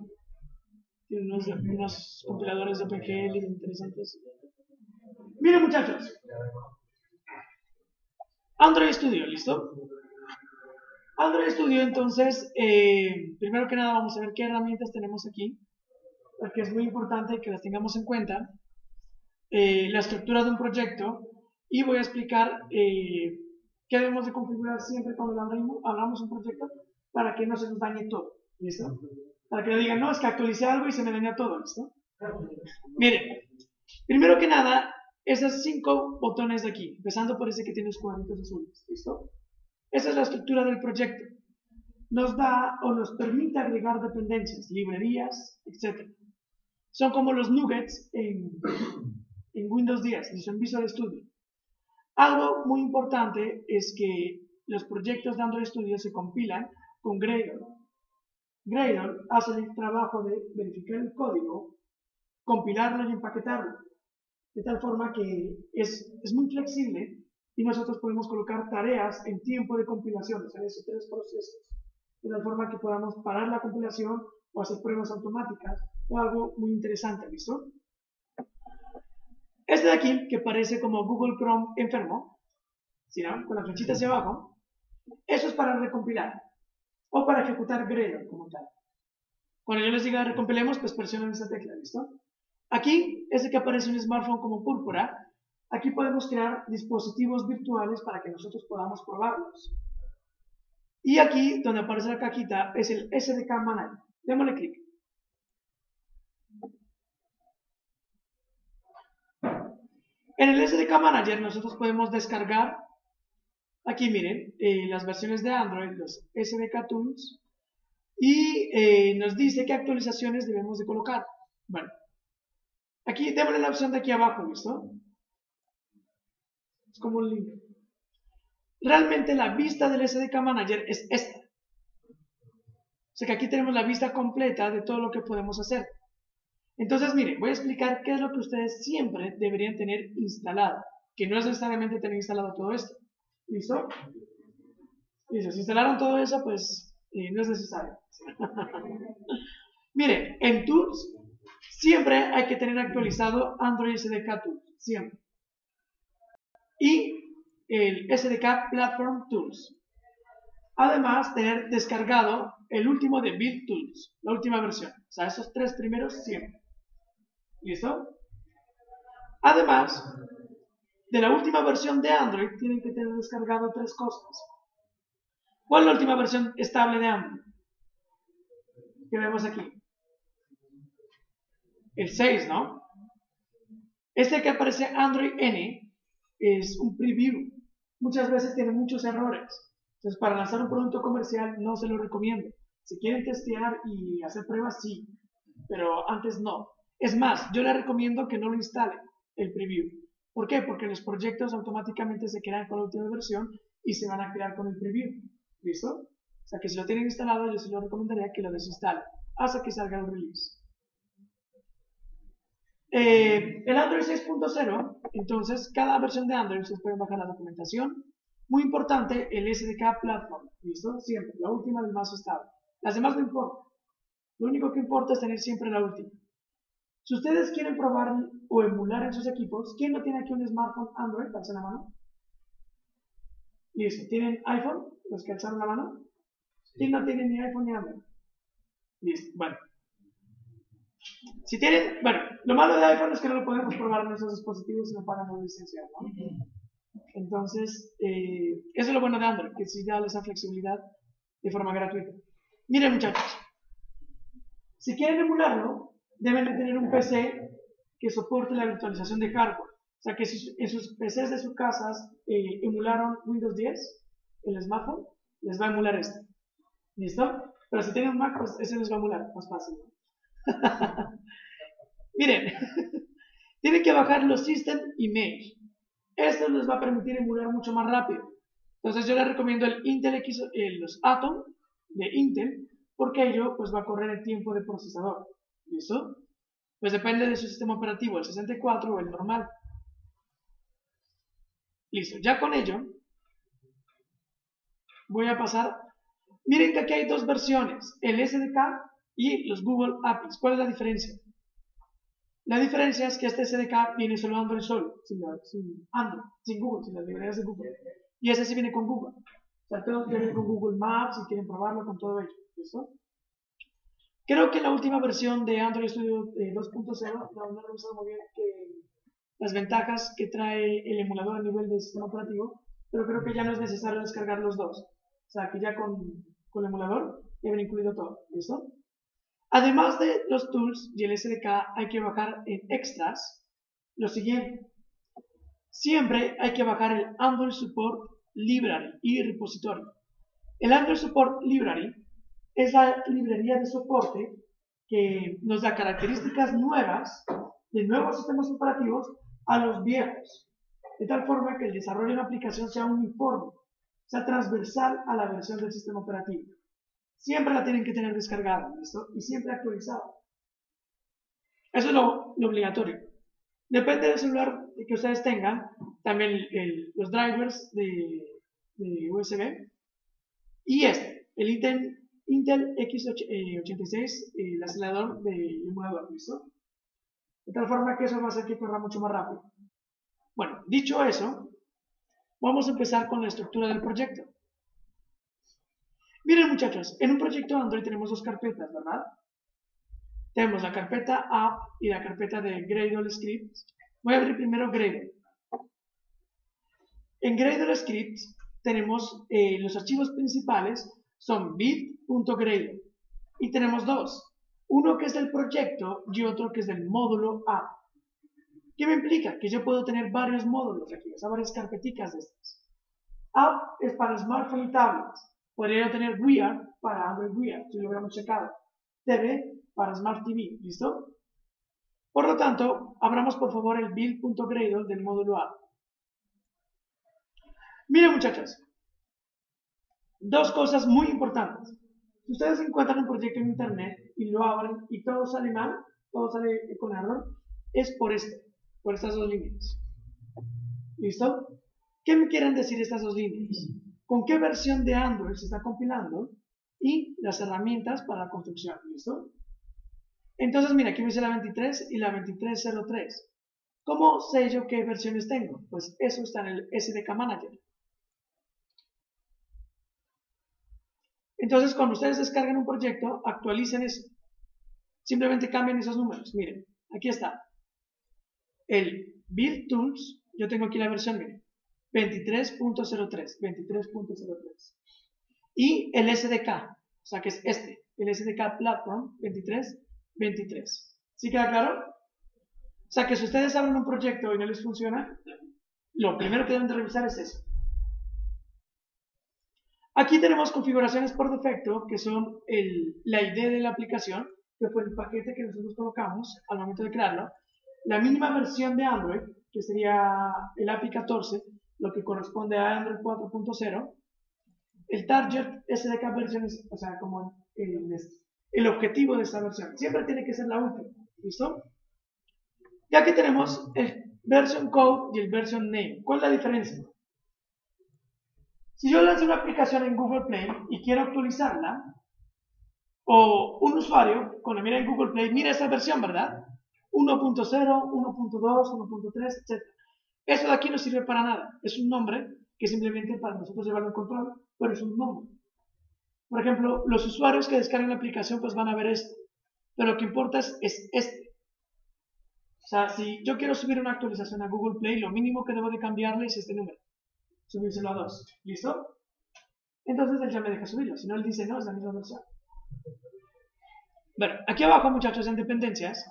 Tiene unos compiladores de OpenGL interesantes. Miren, muchachos. Android Studio, ¿listo? Android Studio, entonces, primero que nada vamos a ver qué herramientas tenemos aquí, porque es muy importante que las tengamos en cuenta. La estructura de un proyecto y voy a explicar qué debemos de configurar siempre cuando hablamos de un proyecto para que no se nos dañe todo, ¿listo? Para que no digan, no, es que actualicé algo y se me daña todo, ¿listo? Miren, primero que nada, esos 5 botones de aquí, empezando por ese que tiene los cuadritos azules, ¿listo? Esa es la estructura del proyecto. Nos da o nos permite agregar dependencias, librerías, etc. Son como los nuggets en Windows 10, en Visual Studio. Algo muy importante es que los proyectos de Android Studio se compilan con Gradle. Gradle hace el trabajo de verificar el código, compilarlo y empaquetarlo, de tal forma que es muy flexible y nosotros podemos colocar tareas en tiempo de compilación, o sea, esos 3 procesos, de tal forma que podamos parar la compilación o hacer pruebas automáticas o algo muy interesante, ¿listo? Este de aquí, que parece como Google Chrome enfermo, ¿sí, no? Con la flechita hacia abajo, eso es para recompilar o para ejecutar Gradle como tal. Cuando yo les diga recompilemos, pues presionen esa tecla, ¿listo? Aquí, ese que aparece un smartphone como púrpura, aquí podemos crear dispositivos virtuales para que nosotros podamos probarlos. Y aquí, donde aparece la cajita, es el SDK Manager. Démosle clic. En el SDK Manager nosotros podemos descargar, aquí miren, las versiones de Android, los SDK Tools, y nos dice qué actualizaciones debemos de colocar. Bueno, aquí démosle la opción de aquí abajo, ¿listo? Es como un link. Realmente la vista del SDK Manager es esta. O sea que aquí tenemos la vista completa de todo lo que podemos hacer. Entonces, miren, voy a explicar qué es lo que ustedes siempre deberían tener instalado, que no es necesariamente tener instalado todo esto. ¿Listo? Listo, si instalaron todo eso, pues no es necesario. Miren, en Tools siempre hay que tener actualizado Android SDK Tools, siempre. Y el SDK Platform Tools. Además, tener descargado el último de Build Tools, la última versión. O sea, esos tres primeros siempre. ¿Listo? Además, de la última versión de Android, tienen que tener descargado tres cosas. ¿Cuál es la última versión estable de Android? Que vemos aquí. El 6, ¿no? Este que aparece Android N es un preview. Muchas veces tiene muchos errores. Entonces, para lanzar un producto comercial no se lo recomiendo. Si quieren testear y hacer pruebas, sí. Pero antes no. Es más, yo les recomiendo que no lo instalen, el preview. ¿Por qué? Porque los proyectos automáticamente se crean con la última versión y se van a crear con el preview. ¿Listo? O sea que si lo tienen instalado, yo se lo recomendaría que lo desinstalen hasta que salga el release. El Android 6.0, entonces, cada versión de Android ustedes pueden bajar la documentación. Muy importante, el SDK Platform. ¿Listo? Siempre, la última del más estable. Las demás no importa. Lo único que importa es tener siempre la última. Si ustedes quieren probar o emular en sus equipos, ¿quién no tiene aquí un smartphone Android? Alza la mano. Listo. ¿Tienen iPhone? Los que alzaron la mano. ¿Quién no tiene ni iPhone ni Android? Listo. Bueno. Si tienen, bueno, lo malo de iPhone es que no lo podemos probar en esos dispositivos si no pagamos licencia, ¿no? Entonces, eso es lo bueno de Android, que sí da esa flexibilidad de forma gratuita. Miren, muchachos. Si quieren emularlo, deben de tener un PC que soporte la virtualización de hardware. O sea, que si en sus PCs de sus casas emularon Windows 10, el smartphone, les va a emular este. ¿Listo? Pero si tienen un Mac, pues ese les va a emular, más fácil, ¿no? Miren, tienen que bajar los System Image. Esto les va a permitir emular mucho más rápido. Entonces yo les recomiendo el Intel X, los Atom de Intel, porque ello pues va a correr el tiempo de procesador. ¿Listo? Pues depende de su sistema operativo, el 64 o el normal. Listo, ya con ello voy a pasar. Miren que aquí hay dos versiones, el SDK y los Google APIs. ¿Cuál es la diferencia? La diferencia es que este SDK viene solo Android solo, sin Android, sin Google, sin las librerías de Google. Y ese sí viene con Google. O sea, todos vienen con Google Maps y quieren probarlo con todo ello. ¿Listo? Creo que la última versión de Android Studio 2.0, no he revisado muy bien las ventajas que trae el emulador a nivel de sistema operativo, pero creo que ya no es necesario descargar los dos. O sea, que ya con el emulador ya viene incluido todo. ¿Listo? Además de los tools y el SDK, hay que bajar en extras lo siguiente. Siempre hay que bajar el Android Support Library y repositorio. El Android Support Library es la librería de soporte que nos da características nuevas de nuevos sistemas operativos a los viejos, de tal forma que el desarrollo de una aplicación sea uniforme, sea transversal a la versión del sistema operativo. Siempre la tienen que tener descargada, ¿listo? Y siempre actualizada. Eso es lo obligatorio. Depende del celular que ustedes tengan, también los drivers de USB. Y el Intel Intel x86, el acelerador del emulador, ¿listo? De tal forma que eso va a hacer que corra mucho más rápido. Bueno, dicho eso, vamos a empezar con la estructura del proyecto. Miren muchachos, en un proyecto Android tenemos dos carpetas, ¿verdad? Tenemos la carpeta app y la carpeta de Gradle Scripts. Voy a abrir primero Gradle. En Gradle Scripts tenemos los archivos principales, son build.gradle. Y tenemos dos. Uno que es del proyecto y otro que es del módulo app. ¿Qué me implica? Que yo puedo tener varios módulos aquí, o sea, varias carpeticas de estas. App es para smartphone y tablets. Podría tener Wear para Android Wear, si lo hubiéramos checado. TV para Smart TV, ¿listo? Por lo tanto, abramos por favor el build.gradle del módulo app. Miren muchachos, dos cosas muy importantes. Si ustedes encuentran un proyecto en internet y lo abren y todo sale mal, todo sale con error, es por estas dos líneas. ¿Listo? ¿Qué me quieren decir estas dos líneas? ¿Con qué versión de Android se está compilando? Y las herramientas para la construcción. ¿Listo? Entonces, mira, aquí me dice la 23 y la 2303. ¿Cómo sé yo qué versiones tengo? Pues eso está en el SDK Manager. Entonces, cuando ustedes descarguen un proyecto, actualicen eso. Simplemente cambien esos números. Miren, aquí está. El Build Tools, yo tengo aquí la versión, miren, 23.03. Y el SDK, o sea que es el SDK Platform 23.23. ¿Sí queda claro? O sea que si ustedes abren un proyecto y no les funciona, lo primero que deben de revisar es eso. Aquí tenemos configuraciones por defecto, que son la ID de la aplicación, que fue el paquete que nosotros colocamos al momento de crearlo, la mínima versión de Android, que sería el API 14, lo que corresponde a Android 4.0, el target SDK versiones, o sea, como el objetivo de esta versión. Siempre tiene que ser la última, ¿listo? Ya que tenemos el version code y el version name. ¿Cuál es la diferencia? Si yo lanzo una aplicación en Google Play y quiero actualizarla, o un usuario, cuando mira en Google Play, mira esta versión, ¿verdad? 1.0, 1.2, 1.3, etc. Eso de aquí no sirve para nada. Es un nombre que simplemente para nosotros llevarlo en control, pero es un nombre. Por ejemplo, los usuarios que descargan la aplicación pues van a ver esto, pero lo que importa es este. O sea, si yo quiero subir una actualización a Google Play, lo mínimo que debo de cambiarle es este número. Subírselo a 2. ¿Listo? Entonces él ya me deja subirlo, si no él dice no, es la misma versión. Bueno, aquí abajo, muchachos, en dependencias,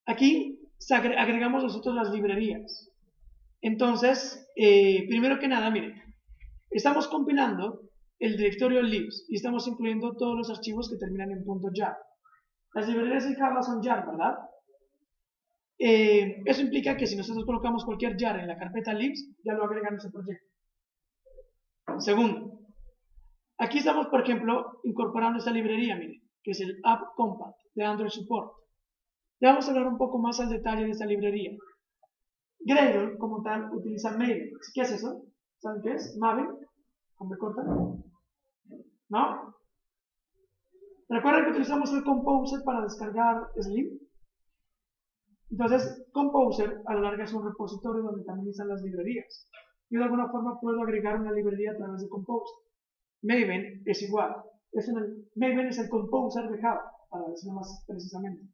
aquí agregamos nosotros las librerías. Entonces, primero que nada, miren, estamos compilando el directorio libs y estamos incluyendo todos los archivos que terminan en .jar. Las librerías en Java son jar, ¿verdad? Eso implica que si nosotros colocamos cualquier jar en la carpeta libs, ya lo agrega a nuestro proyecto. Segundo, aquí estamos, por ejemplo, incorporando esta librería, miren, que es el App Compact de Android Support. Ya vamos a hablar un poco más al detalle de esta librería. Gradle, como tal, utiliza Maven. ¿Qué es eso? ¿Saben qué es? Maven, con B corta. ¿No? ¿Recuerdan que utilizamos el Composer para descargar Slim? Entonces, Composer a la larga es un repositorio donde también están las librerías. Yo de alguna forma puedo agregar una librería a través de Composer. Maven es igual. Maven es el Composer de Java, para decirlo más precisamente.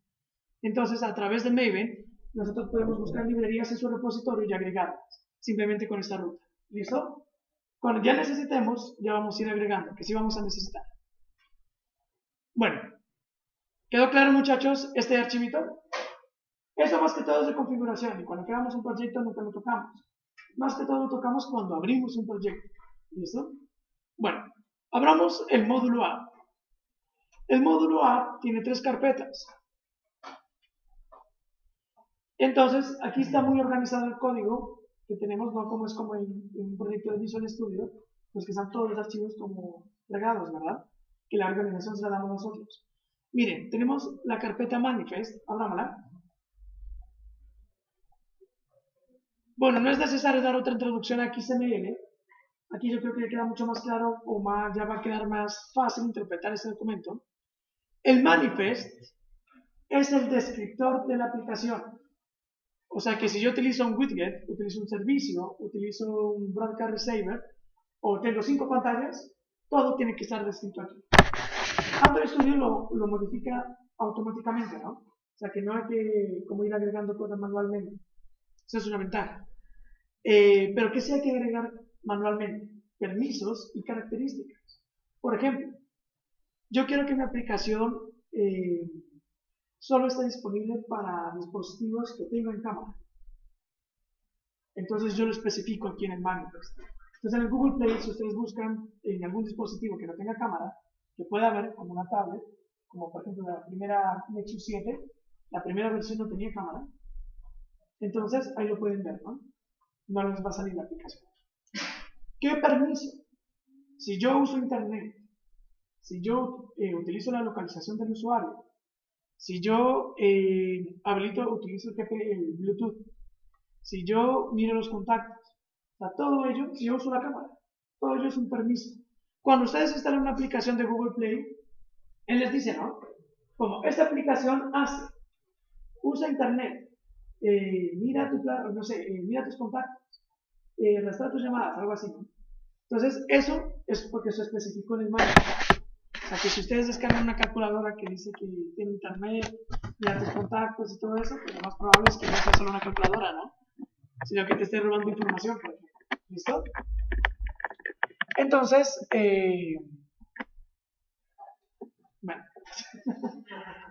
Entonces, a través de Maven, nosotros podemos buscar librerías en su repositorio y agregarlas, simplemente con esta ruta. ¿Listo? Cuando ya necesitemos, ya vamos a ir agregando, que sí vamos a necesitar. Bueno, ¿quedó claro, muchachos, este archivito? Eso más que todo es de configuración, y cuando creamos un proyecto nunca lo tocamos. Más que todo lo tocamos cuando abrimos un proyecto. ¿Listo? Bueno, abramos el módulo app. El módulo app tiene 3 carpetas. Entonces, aquí está muy organizado el código que tenemos, no como es como en un proyecto de Visual Studio, pues que están todos los archivos como regados, ¿verdad? Que la organización se la damos nosotros. Miren, tenemos la carpeta manifest, abrámosla. Bueno, no es necesario dar otra introducción a XML. aquí yo creo que ya queda mucho más claro o más, ya va a quedar más fácil interpretar este documento. El manifest es el descriptor de la aplicación. O sea que si yo utilizo un widget, utilizo un servicio, utilizo un broadcast receiver, o tengo 5 pantallas, todo tiene que estar descrito aquí. Android Studio lo modifica automáticamente, ¿no? O sea que no hay que como ir agregando cosas manualmente. Eso es una ventaja. Pero ¿qué sí hay que agregar manualmente? Permisos y características. Por ejemplo, yo quiero que mi aplicación solo esté disponible para dispositivos que tengan cámara. Entonces yo lo especifico aquí en el manifest. Entonces en el Google Play, si ustedes buscan en algún dispositivo que no tenga cámara, que pueda haber como una tablet, como por ejemplo la primera Nexus 7, la primera versión no tenía cámara, entonces ahí lo pueden ver, ¿no? No les va a salir la aplicación. ¿Qué permiso? Si yo uso internet, si yo utilizo la localización del usuario, si yo utilizo el Bluetooth, si yo miro los contactos, o sea, todo ello, si yo uso la cámara, todo ello es un permiso. Cuando ustedes instalan una aplicación de Google Play, él les dice, ¿no? Como esta aplicación usa internet, mira tus contactos, rastrea tus llamadas, algo así, ¿no? Entonces, eso es porque se especificó en el manual. O sea, que si ustedes descargan una calculadora que dice que tiene internet, mira tus contactos y todo eso, pues lo más probable es que no sea solo una calculadora, ¿no? Sino que te esté robando información, por ejemplo. ¿Listo? Entonces, bueno,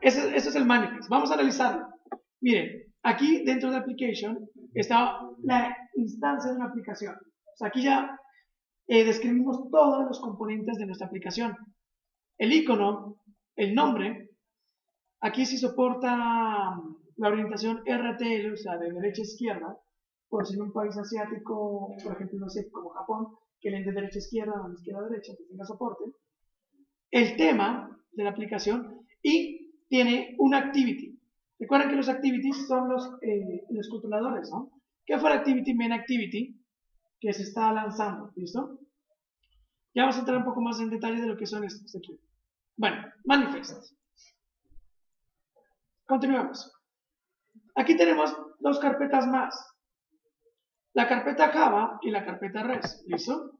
eso es el manifest. Vamos a analizarlo. Miren, aquí dentro de la application está la instancia de una aplicación. O sea, aquí ya describimos todos los componentes de nuestra aplicación. El icono, el nombre, aquí sí soporta la orientación RTL, o sea, de derecha a izquierda, por si en un país asiático, por ejemplo, no sé, como Japón, que leen de derecha a izquierda o de izquierda a derecha, que tenga soporte. El tema de la aplicación y tiene un activity. Recuerden que los activities son los controladores, ¿no? ¿Qué fue el activity main activity que se está lanzando? ¿Listo? Ya vamos a entrar un poco más en detalle de lo que son estos aquí. Bueno, manifest. Continuemos. Aquí tenemos dos carpetas más. La carpeta Java y la carpeta Res. ¿Listo?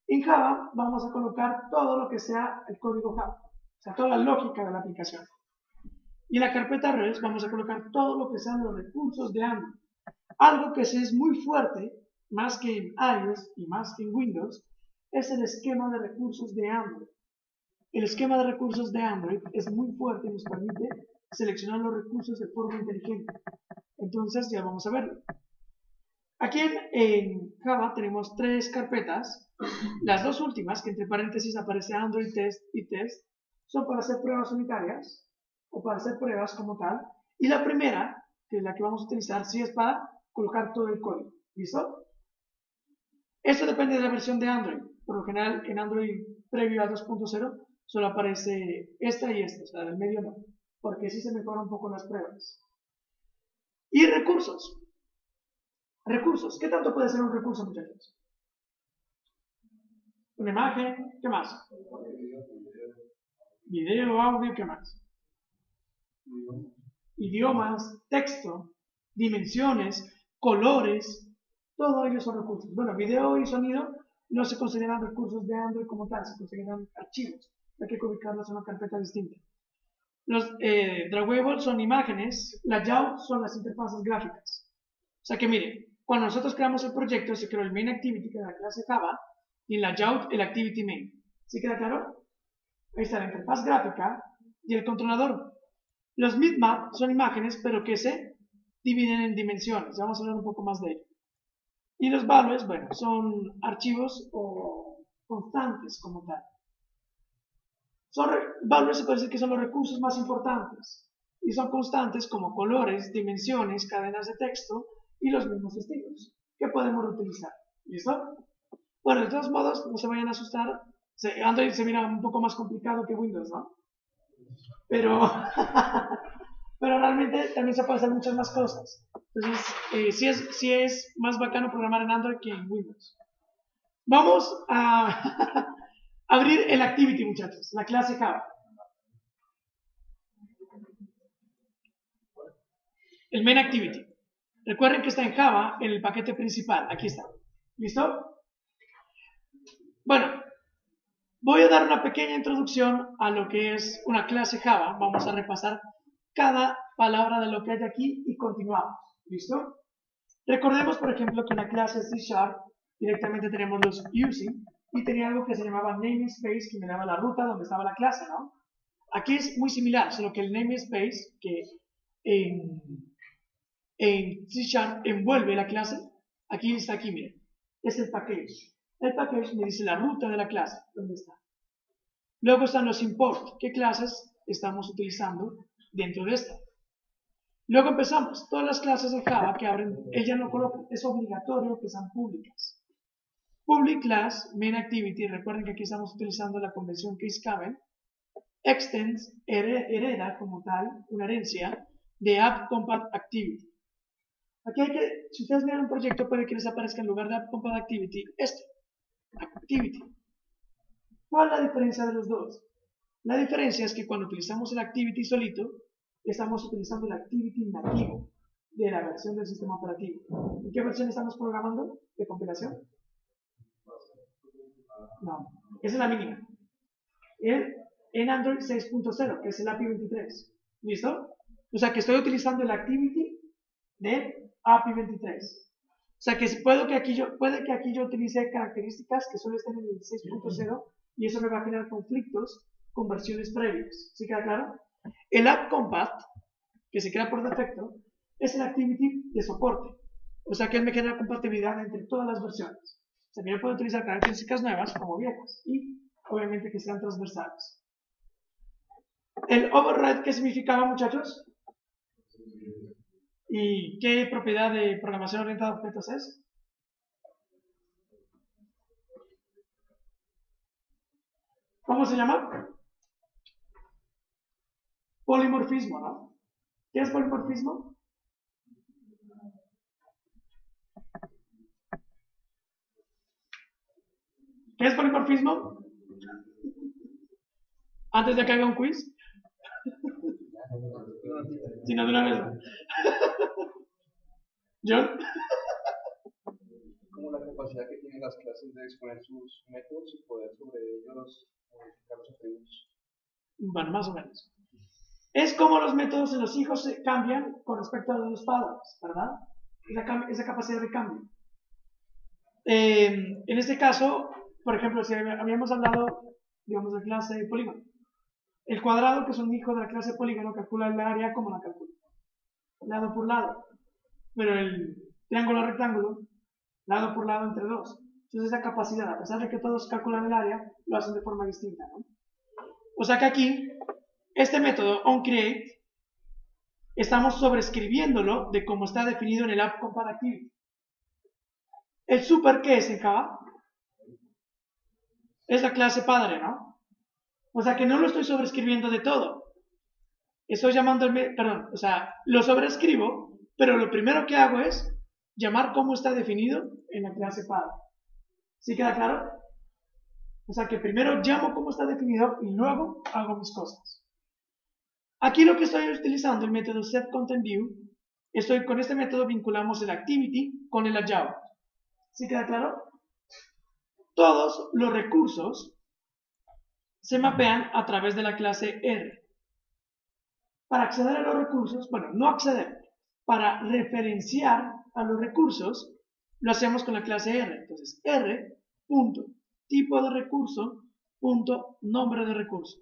En Java vamos a colocar todo lo que sea el código Java. O sea, toda la lógica de la aplicación. Y en la carpeta Res vamos a colocar todo lo que sean los recursos de Android. Algo que sí es muy fuerte, más que en iOS y más que en Windows, es el esquema de recursos de Android. El esquema de recursos de Android es muy fuerte y nos permite seleccionar los recursos de forma inteligente. Entonces ya vamos a verlo. Aquí en Java tenemos 3 carpetas. Las dos últimas, que entre paréntesis aparece Android Test y Test, son para hacer pruebas unitarias o para hacer pruebas como tal. Y la primera, que es la que vamos a utilizar, sí es para colocar todo el código. ¿Listo? Esto depende de la versión de Android. Por lo general, en Android previo a 2.0 solo aparece esta y esta, o sea, del medio no, porque así se mejoran un poco las pruebas. Y recursos. Recursos. ¿Qué tanto puede ser un recurso, muchachos? Una imagen, ¿qué más? Video, audio, ¿qué más? Idiomas, texto, dimensiones, colores, todo ello son recursos. Bueno, video y sonido no se consideran recursos de Android como tal, se consideran archivos. Hay que ubicarlos en una carpeta distinta. Los drawables son imágenes, layout son las interfaces gráficas. O sea que miren, cuando nosotros creamos el proyecto se creó el main activity que es la clase Java y en layout el activity main. ¿Sí queda claro? Ahí está la interfaz gráfica y el controlador. Los bitmap son imágenes pero que se dividen en dimensiones. Ya vamos a hablar un poco más de ello. Y los values, bueno, son archivos o constantes como tal. Values se puede decir que son los recursos más importantes y son constantes como colores, dimensiones, cadenas de texto y los mismos estilos que podemos reutilizar. ¿Listo? Bueno, de todos modos, no se vayan a asustar. Android se mira un poco más complicado que Windows, ¿no? Pero realmente también se puede hacer muchas más cosas. Entonces, sí es más bacano programar en Android que en Windows. Vamos a abrir el activity, muchachos, la clase Java. El main activity. Recuerden que está en Java, en el paquete principal. Aquí está. ¿Listo? Bueno, voy a dar una pequeña introducción a lo que es una clase Java. Vamos a repasar cada palabra de lo que hay aquí y continuamos. ¿Listo? Recordemos, por ejemplo, que en la clase C# directamente tenemos los using y tenía algo que se llamaba namespace, que me daba la ruta donde estaba la clase, ¿no? Aquí es muy similar, solo que el namespace, que en C# envuelve la clase, aquí está, aquí, miren, es el package. El package me dice la ruta de la clase, ¿dónde está? Luego están los import, qué clases estamos utilizando dentro de esta. Luego empezamos, todas las clases de Java que abren, ella no coloca, es obligatorio que sean públicas. Public class, main activity, recuerden que aquí estamos utilizando la convención Case-Caben. Extends, hereda como tal, una herencia, de app compat activity. Aquí hay que, si ustedes miran un proyecto, puede que les aparezca en lugar de app compat activity, esto, activity. ¿Cuál es la diferencia de los dos? La diferencia es que cuando utilizamos el activity solito, estamos utilizando el activity nativo de la versión del sistema operativo. ¿En qué versión estamos programando de compilación? No, esa es la mínima. En Android 6.0, que es el API 23. ¿Listo? O sea que estoy utilizando el activity de API 23. O sea que puede que aquí yo utilice características que solo estén en el 6.0 y eso me va a generar conflictos con versiones previas. ¿Sí queda claro? El app compat, que se crea por defecto, es el activity de soporte. O sea que él me genera compatibilidad entre todas las versiones. O sea que yo puedo utilizar características nuevas como viejas y obviamente que sean transversales. ¿El override qué significaba, muchachos? ¿Y qué propiedad de programación orientada a objetos es? ¿Cómo se llama? Polimorfismo, ¿no? ¿Qué es polimorfismo? ¿Qué es polimorfismo? Antes de que haga un quiz. Si no, de una vez. ¿John? Como la capacidad que tienen las clases de exponer sus métodos y poder sobre ellos modificar los atributos. Bueno, más o menos. Es como los métodos en los hijos se cambian con respecto a los padres, ¿verdad? Esa capacidad de cambio. En este caso, por ejemplo, si habíamos hablado, digamos, de clase de polígono. El cuadrado, que es un hijo de la clase de polígono, calcula el área como la calcula. Lado por lado. Pero el triángulo rectángulo, lado por lado entre dos. Entonces esa capacidad, a pesar de que todos calculan el área, lo hacen de forma distinta, ¿no? O sea que aquí, este método onCreate, estamos sobreescribiéndolo de cómo está definido en el app compat activity. El super, ¿qué es en Java? Es la clase padre, ¿no? O sea que no lo estoy sobreescribiendo de todo. Estoy llamando o sea, lo sobreescribo, pero lo primero que hago es llamar cómo está definido en la clase padre. ¿Sí queda claro? O sea que primero llamo cómo está definido y luego hago mis cosas. Aquí lo que estoy utilizando, el método setContentView, con este método vinculamos el activity con el layout. ¿Sí queda claro? Todos los recursos se mapean a través de la clase R. Para acceder a los recursos, bueno, no acceder, para referenciar a los recursos, lo hacemos con la clase R. Entonces, R, punto, tipo de recurso, punto, nombre de recurso.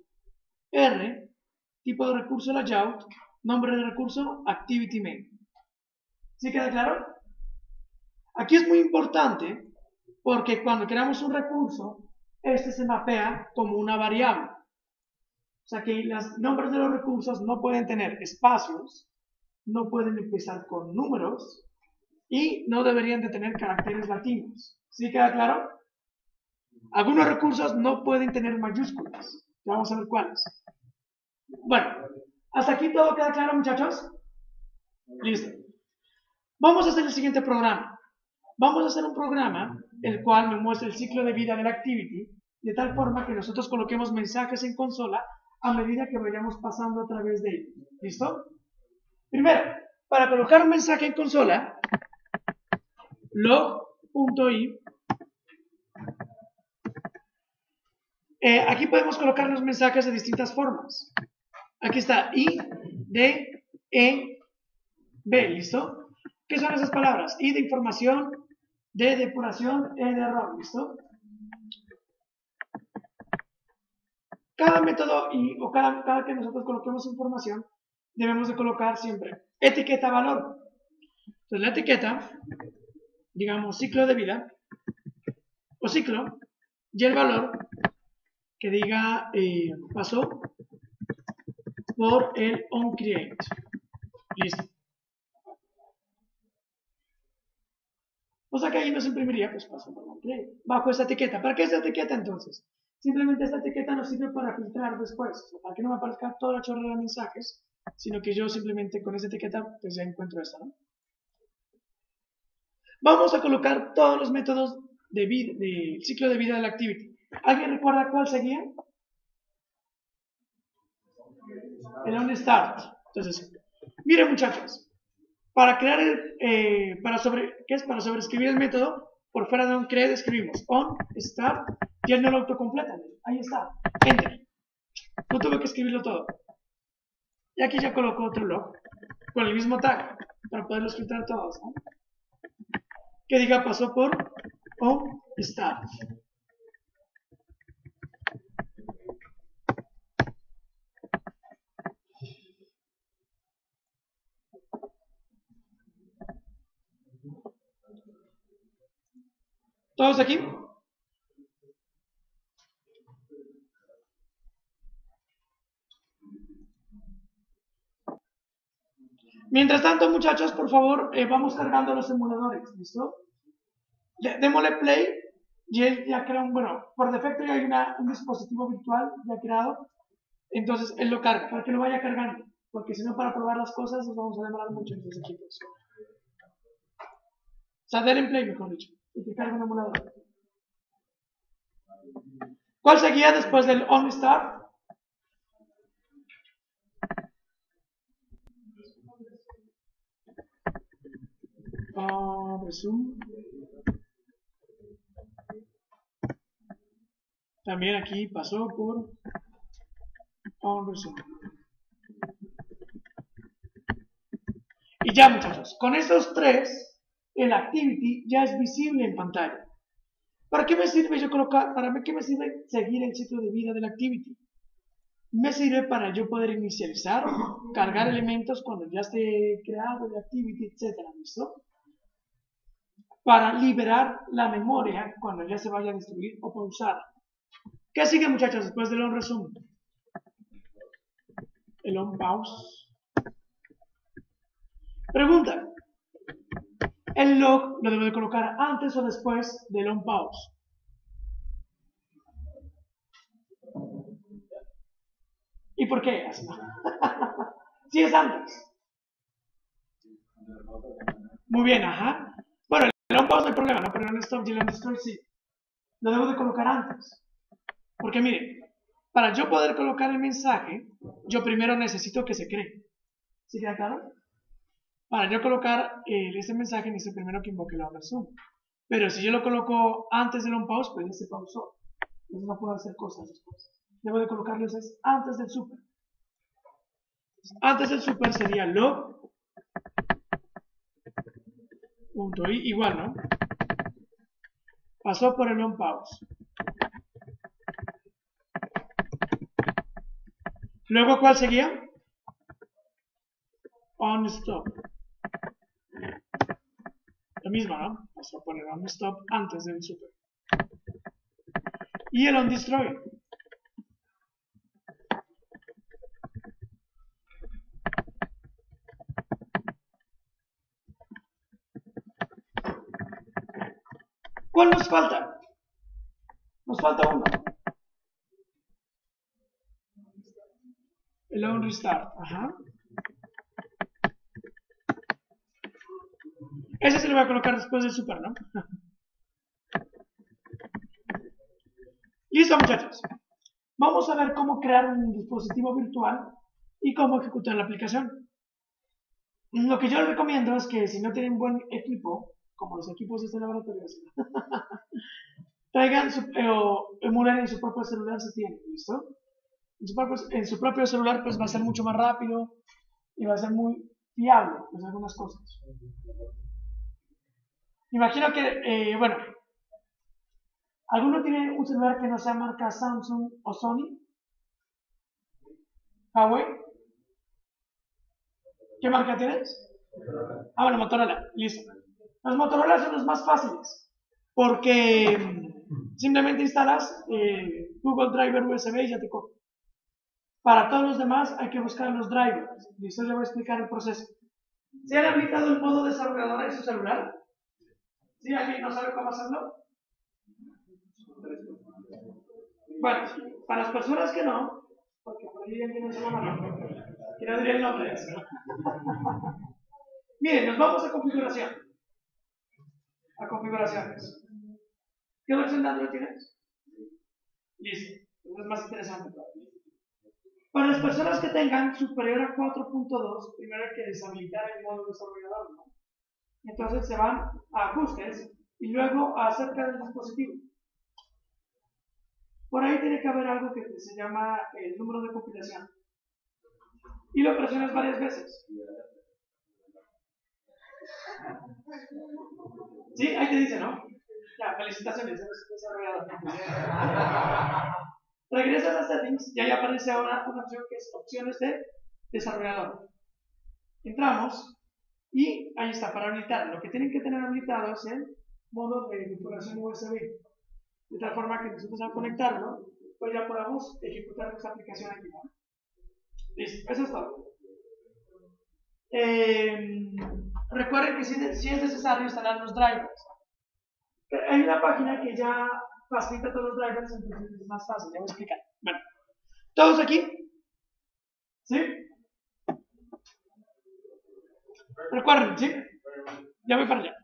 R, tipo de recurso layout, nombre de recurso, activity main. ¿Sí queda claro? Aquí es muy importante porque cuando creamos un recurso, este se mapea como una variable. O sea que los nombres de los recursos no pueden tener espacios, no pueden empezar con números y no deberían de tener caracteres latinos. ¿Sí queda claro? Algunos recursos no pueden tener mayúsculas. Ya vamos a ver cuáles. Bueno, ¿hasta aquí todo queda claro, muchachos? Listo. Vamos a hacer el siguiente programa. Vamos a hacer un programa el cual me muestra el ciclo de vida del activity, de tal forma que nosotros coloquemos mensajes en consola a medida que vayamos pasando a través de ellos. ¿Listo? Primero, para colocar un mensaje en consola, log.i, aquí podemos colocar los mensajes de distintas formas. Aquí está I, D, E, B, ¿listo? ¿Qué son esas palabras? I de información, D de depuración, E de error, ¿listo? Cada método o cada que nosotros coloquemos información, debemos de colocar siempre etiqueta valor. Entonces la etiqueta, digamos ciclo de vida, o ciclo, y el valor que diga pasó por el onCreate. Listo. O sea que ahí nos imprimiría, pues pasó por onCreate, bajo esta etiqueta. ¿Para qué esta etiqueta entonces? Simplemente esta etiqueta nos sirve para filtrar después, o sea, para que no me aparezca toda la chorrera de mensajes, sino que yo simplemente con esta etiqueta pues ya encuentro esta, ¿no? Vamos a colocar todos los métodos del ciclo de vida del activity. ¿Alguien recuerda cuál seguía? El onStart. Entonces, miren muchachos, para crear para sobreescribir el método, por fuera de onCreate escribimos onStart y él no lo autocompleta. Ahí está, enter. No tuve que escribirlo todo. Y aquí ya coloco otro log con el mismo tag para poderlos filtrar todos, ¿no? Que diga pasó por onStart. ¿Todos aquí? Mientras tanto, muchachos, por favor, vamos cargando los emuladores, ¿listo? Démosle play y él ya crea por defecto ya hay un dispositivo virtual ya creado, entonces él lo carga, para que lo vaya cargando, porque si no para probar las cosas nos vamos a demorar mucho en los equipos. O sea, denle play, mejor dicho, y que cargue un emulador. ¿Cuál seguía después del onStart? Resume. También aquí pasó por onResume. Y ya, muchachos, con estos tres, el activity ya es visible en pantalla. ¿Para qué me sirve seguir el ciclo de vida del activity? Me sirve para yo poder inicializar, cargar elementos cuando ya esté creado el activity, etcétera, ¿listo? Para liberar la memoria cuando ya se vaya a destruir o pausar. ¿Qué sigue, muchachos, después del onResume? El onPause. Pregunta. ¿El log lo debo de colocar antes o después del onPause? ¿Y por qué? Si es antes. Muy bien, ajá. Bueno, el onPause no hay problema, ¿no? Pero el onStop y el onDestroy sí. Lo debo de colocar antes. Porque miren, para yo poder colocar el mensaje, yo primero necesito que se cree. ¿Sí queda claro? Para yo colocar ese mensaje necesito primero que invoque el onResume. Pero si yo lo coloco antes del onPause, pues ya se pausó. Entonces no puedo hacer cosas después. Debo de colocarlos antes del super. Antes del super sería log.i igual, ¿no? Pasó por el onPause. Luego, ¿cuál seguía? OnStop. Lo mismo, ¿no? Pasó por el OnStop antes del super. Y el OnDestroy. ¿Cuál nos falta? Nos falta uno. El onRestart. Ajá. Ese se lo voy a colocar después del super, ¿no? Listo, muchachos. Vamos a ver cómo crear un dispositivo virtual y cómo ejecutar la aplicación. Lo que yo les recomiendo es que si no tienen buen equipo, como los equipos de este laboratorio, traigan o emulen en su propio celular si tienen, ¿listo? En su propio celular pues va a ser mucho más rápido y va a ser muy fiable pues algunas cosas. Imagino que, bueno, ¿alguno tiene un celular que no sea marca Samsung o Sony? ¿Huawei? ¿Qué marca tienes? Ah, bueno, Motorola, listo. Los Motorola son los más fáciles porque simplemente instalas Google Driver USB y ya te coge. Para todos los demás hay que buscar los drivers. Listo, les voy a explicar el proceso. ¿Se han aplicado el modo desarrollador en su celular? ¿Sí? ¿Alguien no sabe cómo hacerlo? Bueno, para las personas que no, porque por ahí alguien no se lo mano, que no diría el nombre. Miren, nos vamos a configuración. A configuraciones. ¿Qué versión de Android tienes? Listo. Eso es más interesante. Para las personas que tengan superior a 4.2, primero hay que deshabilitar el modo desarrollador, ¿no? Entonces se van a ajustes y luego a acerca del dispositivo. Por ahí tiene que haber algo que se llama el número de compilación. Y lo presionas varias veces. ¿Sí? Ahí te dice, ¿no? Ya, felicitaciones, eres desarrollador. Regresas a Settings y ahí aparece ahora una opción que es Opciones de Desarrollador. Entramos y ahí está, para habilitar. Lo que tienen que tener habilitado es el modo de vinculación USB. De tal forma que nosotros al conectarlo, pues ya podamos ejecutar nuestra aplicación aquí, ¿no? Listo, eso es todo. Recuerden que si es necesario instalar los drivers. Hay una página que ya facilita todos los drivers, entonces es más fácil, ya voy a explicar. Bueno, ¿todos aquí? ¿Sí? Recuerden, ¿sí? Ya voy para allá.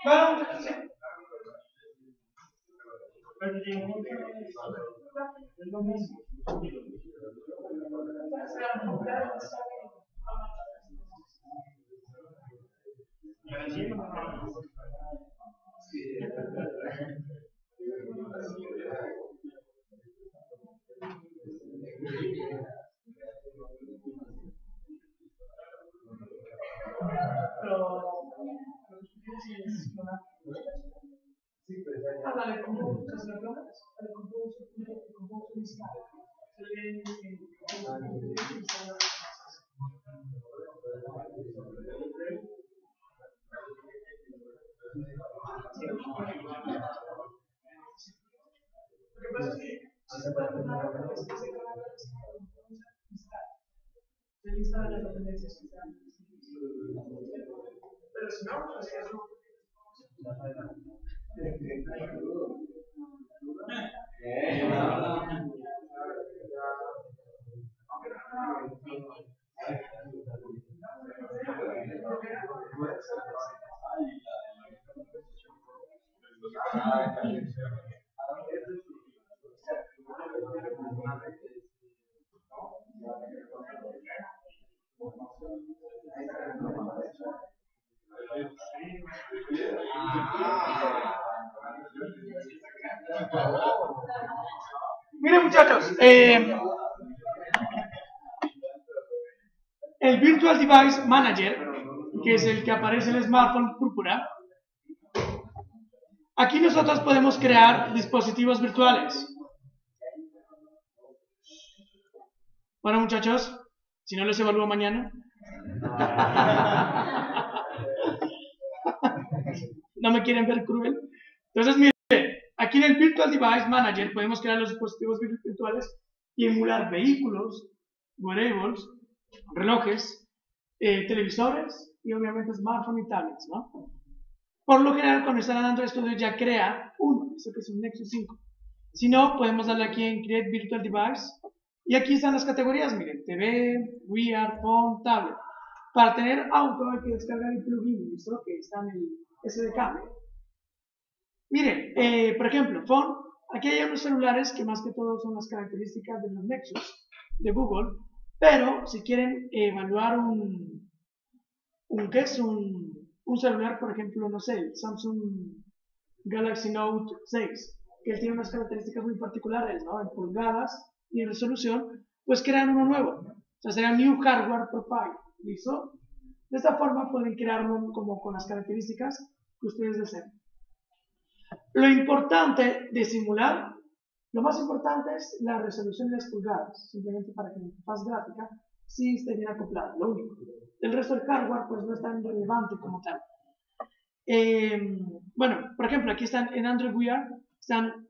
Bueno, es lo mismo. Dale, como las neuronas, dale, como su lista. Lo que pasa es que si se puede tomar la vez que se cada vez se lista las dependencias que están. Pero si no, pues es no. Miren muchachos, el Virtual Device Manager, que es el que aparece en el smartphone púrpura, aquí nosotros podemos crear dispositivos virtuales. Bueno muchachos, si no los evalúo mañana. ¿No me quieren ver cruel? Entonces miren, aquí en el Virtual Device Manager podemos crear los dispositivos virtuales y emular vehículos, wearables, relojes, televisores y obviamente smartphones y tablets, ¿no? Por lo general, cuando están en Android Studio ya crea uno, eso que es un Nexus 5. Si no, podemos darle aquí en Create Virtual Device y aquí están las categorías, miren, TV, Wear, Phone, Tablet. Para tener auto hay que descargar el plugin, ¿listo? Que está en el SDK. Miren, por ejemplo, Phone, aquí hay unos celulares que más que todo son las características de los Nexus de Google, pero si quieren evaluar ¿qué es? Un celular, por ejemplo, no sé, el Samsung Galaxy Note 6, que tiene unas características muy particulares, ¿no? En pulgadas y en resolución, pues crean uno nuevo. O sea, será New Hardware Profile, ¿listo? De esta forma pueden crearlo como con las características que ustedes deseen. Lo importante de simular, lo más importante es la resolución de las pulgadas, simplemente para que la interfaz gráfica sí esté bien acoplada, lo único. El resto del hardware pues no es tan relevante como tal. Bueno, por ejemplo, aquí están en Android Wear,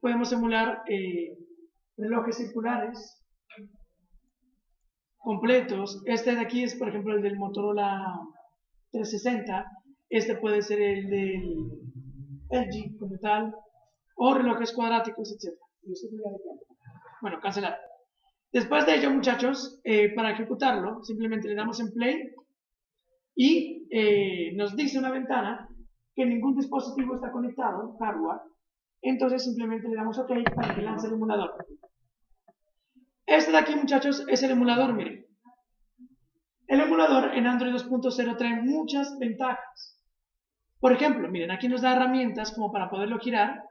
podemos emular relojes circulares completos. Este de aquí es, por ejemplo, el del Motorola 360. Este puede ser el del LG como tal, o relojes cuadráticos, etc. Bueno, cancelar. Después de ello, muchachos, para ejecutarlo, simplemente le damos en play y nos dice una ventana que ningún dispositivo está conectado, hardware. Entonces simplemente le damos OK para que lance el emulador. Este de aquí, muchachos, es el emulador, miren. El emulador en Android 2.0 trae muchas ventajas. Por ejemplo, miren, aquí nos da herramientas como para poderlo girar.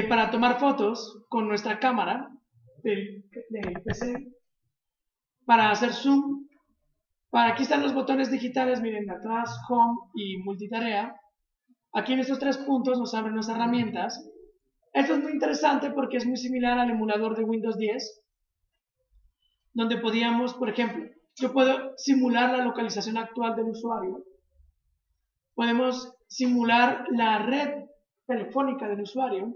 para tomar fotos con nuestra cámara del PC, para hacer zoom. Aquí están los botones digitales, miren, atrás, home y multitarea. Aquí en estos 3 puntos nos abren las herramientas. Esto es muy interesante porque es muy similar al emulador de Windows 10, donde podíamos, por ejemplo, yo puedo simular la localización actual del usuario. Podemos simular la red telefónica del usuario,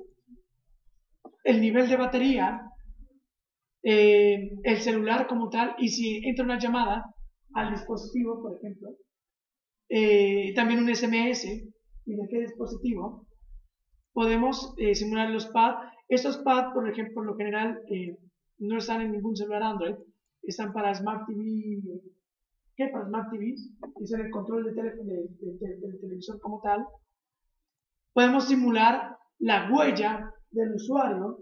el nivel de batería, el celular como tal, y si entra una llamada al dispositivo, por ejemplo, también un SMS, y de qué dispositivo, podemos simular los pads. Estos pads, por ejemplo, por lo general, no están en ningún celular Android, están para Smart TV. ¿Qué? Para Smart TVs, es el control del televisor como tal. Podemos simular la huella del usuario,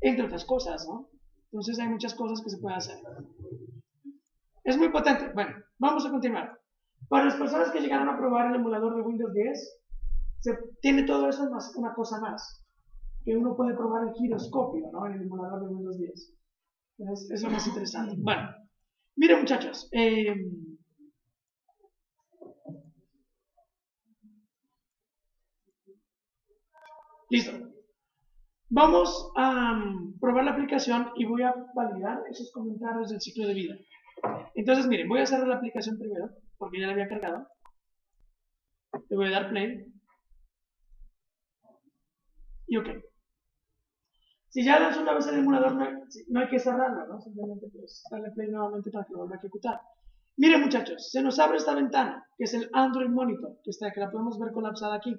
entre otras cosas, ¿no? Entonces hay muchas cosas que se pueden hacer. Es muy potente. Bueno, vamos a continuar. Para las personas que llegaron a probar el emulador de Windows 10, tiene todo eso más una cosa más, que uno puede probar el giroscopio, ¿no? En el emulador de Windows 10. Entonces, es lo más interesante. Bueno, miren muchachos, listo. Vamos a probar la aplicación y voy a validar esos comentarios del ciclo de vida. Entonces, miren, voy a cerrar la aplicación primero, porque ya la había cargado. Le voy a dar play. Y ok. Si ya lanzó una vez el emulador, no hay que cerrarlo, ¿no? Simplemente pues darle play nuevamente para que lo vuelva a ejecutar. Miren muchachos, se nos abre esta ventana, que es el Android Monitor, que la podemos ver colapsada aquí.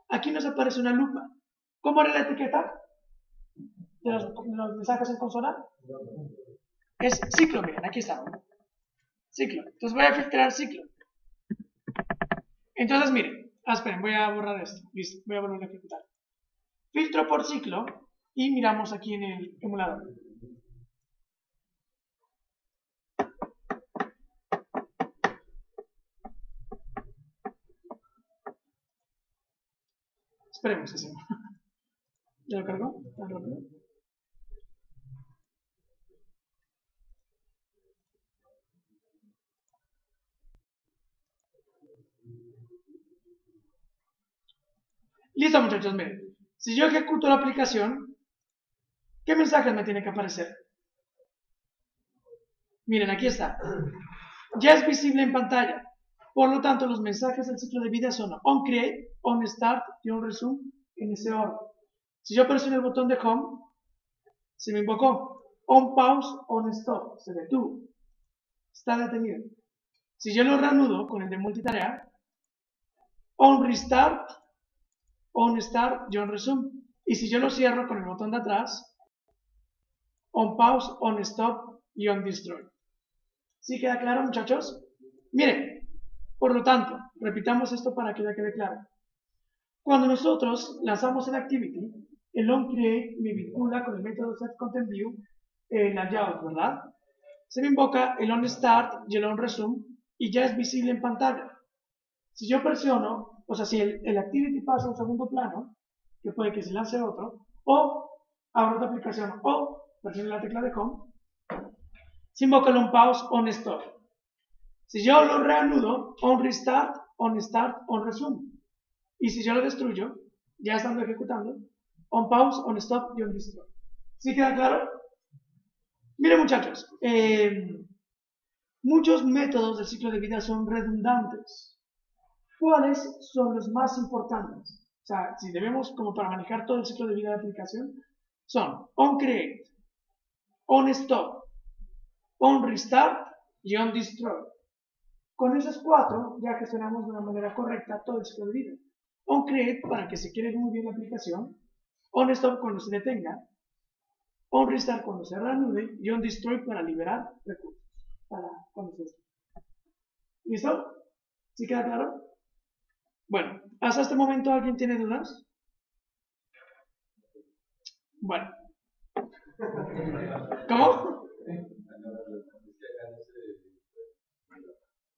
Aquí nos aparece una lupa. ¿Cómo era la etiqueta de los mensajes en consola? Es ciclo, miren, aquí está. Ciclo. Entonces voy a filtrar ciclo. Entonces miren, esperen, voy a borrar esto. Listo, voy a volver a ejecutar. Filtro por ciclo y miramos aquí en el emulador. Esperemos así. ¿Ya lo cargó? ¿Tan rápido? Listo muchachos, miren. Si yo ejecuto la aplicación, ¿qué mensajes me tiene que aparecer? Miren, aquí está. Ya es visible en pantalla. Por lo tanto, los mensajes del ciclo de vida son onCreate, onStart y onResume en ese orden. Si yo presiono el botón de Home, se me invocó. OnPause, onStop, se detuvo. Está detenido. Si yo lo reanudo con el de multitarea, onRestart, onStart y onResume. Y si yo lo cierro con el botón de atrás, onPause, onStop y onDestroy. ¿Sí queda claro, muchachos? Miren, por lo tanto, repitamos esto para que ya quede claro. Cuando nosotros lanzamos el activity, el onCreate me vincula con el método setContentView, layout, ¿verdad? Se me invoca el onStart y el onResume y ya es visible en pantalla. Si yo presiono, o sea, si el activity pasa a un segundo plano, que puede que se lance otro, o abro otra aplicación, o presiono la tecla de Home, se invoca el onPause, onStop. Si yo lo reanudo, onRestart, onStart, onResume. Y si yo lo destruyo, ya estando ejecutando, onPause, onStop y onDestroy. ¿Sí queda claro? Miren muchachos, muchos métodos del ciclo de vida son redundantes. ¿Cuáles son los más importantes? O sea, si debemos, como para manejar todo el ciclo de vida de la aplicación, son onCreate, onStop, onRestart y onDestroy. Con esos 4 ya gestionamos de una manera correcta todo el ciclo de vida. OnCreate para que se quede muy bien la aplicación, OnStop cuando se detenga, OnRestart cuando se reanude y OnDestroy para liberar recursos. Para cuando se detenga. ¿Listo? ¿Sí queda claro? Bueno, ¿hasta este momento alguien tiene dudas? Bueno. ¿Cómo?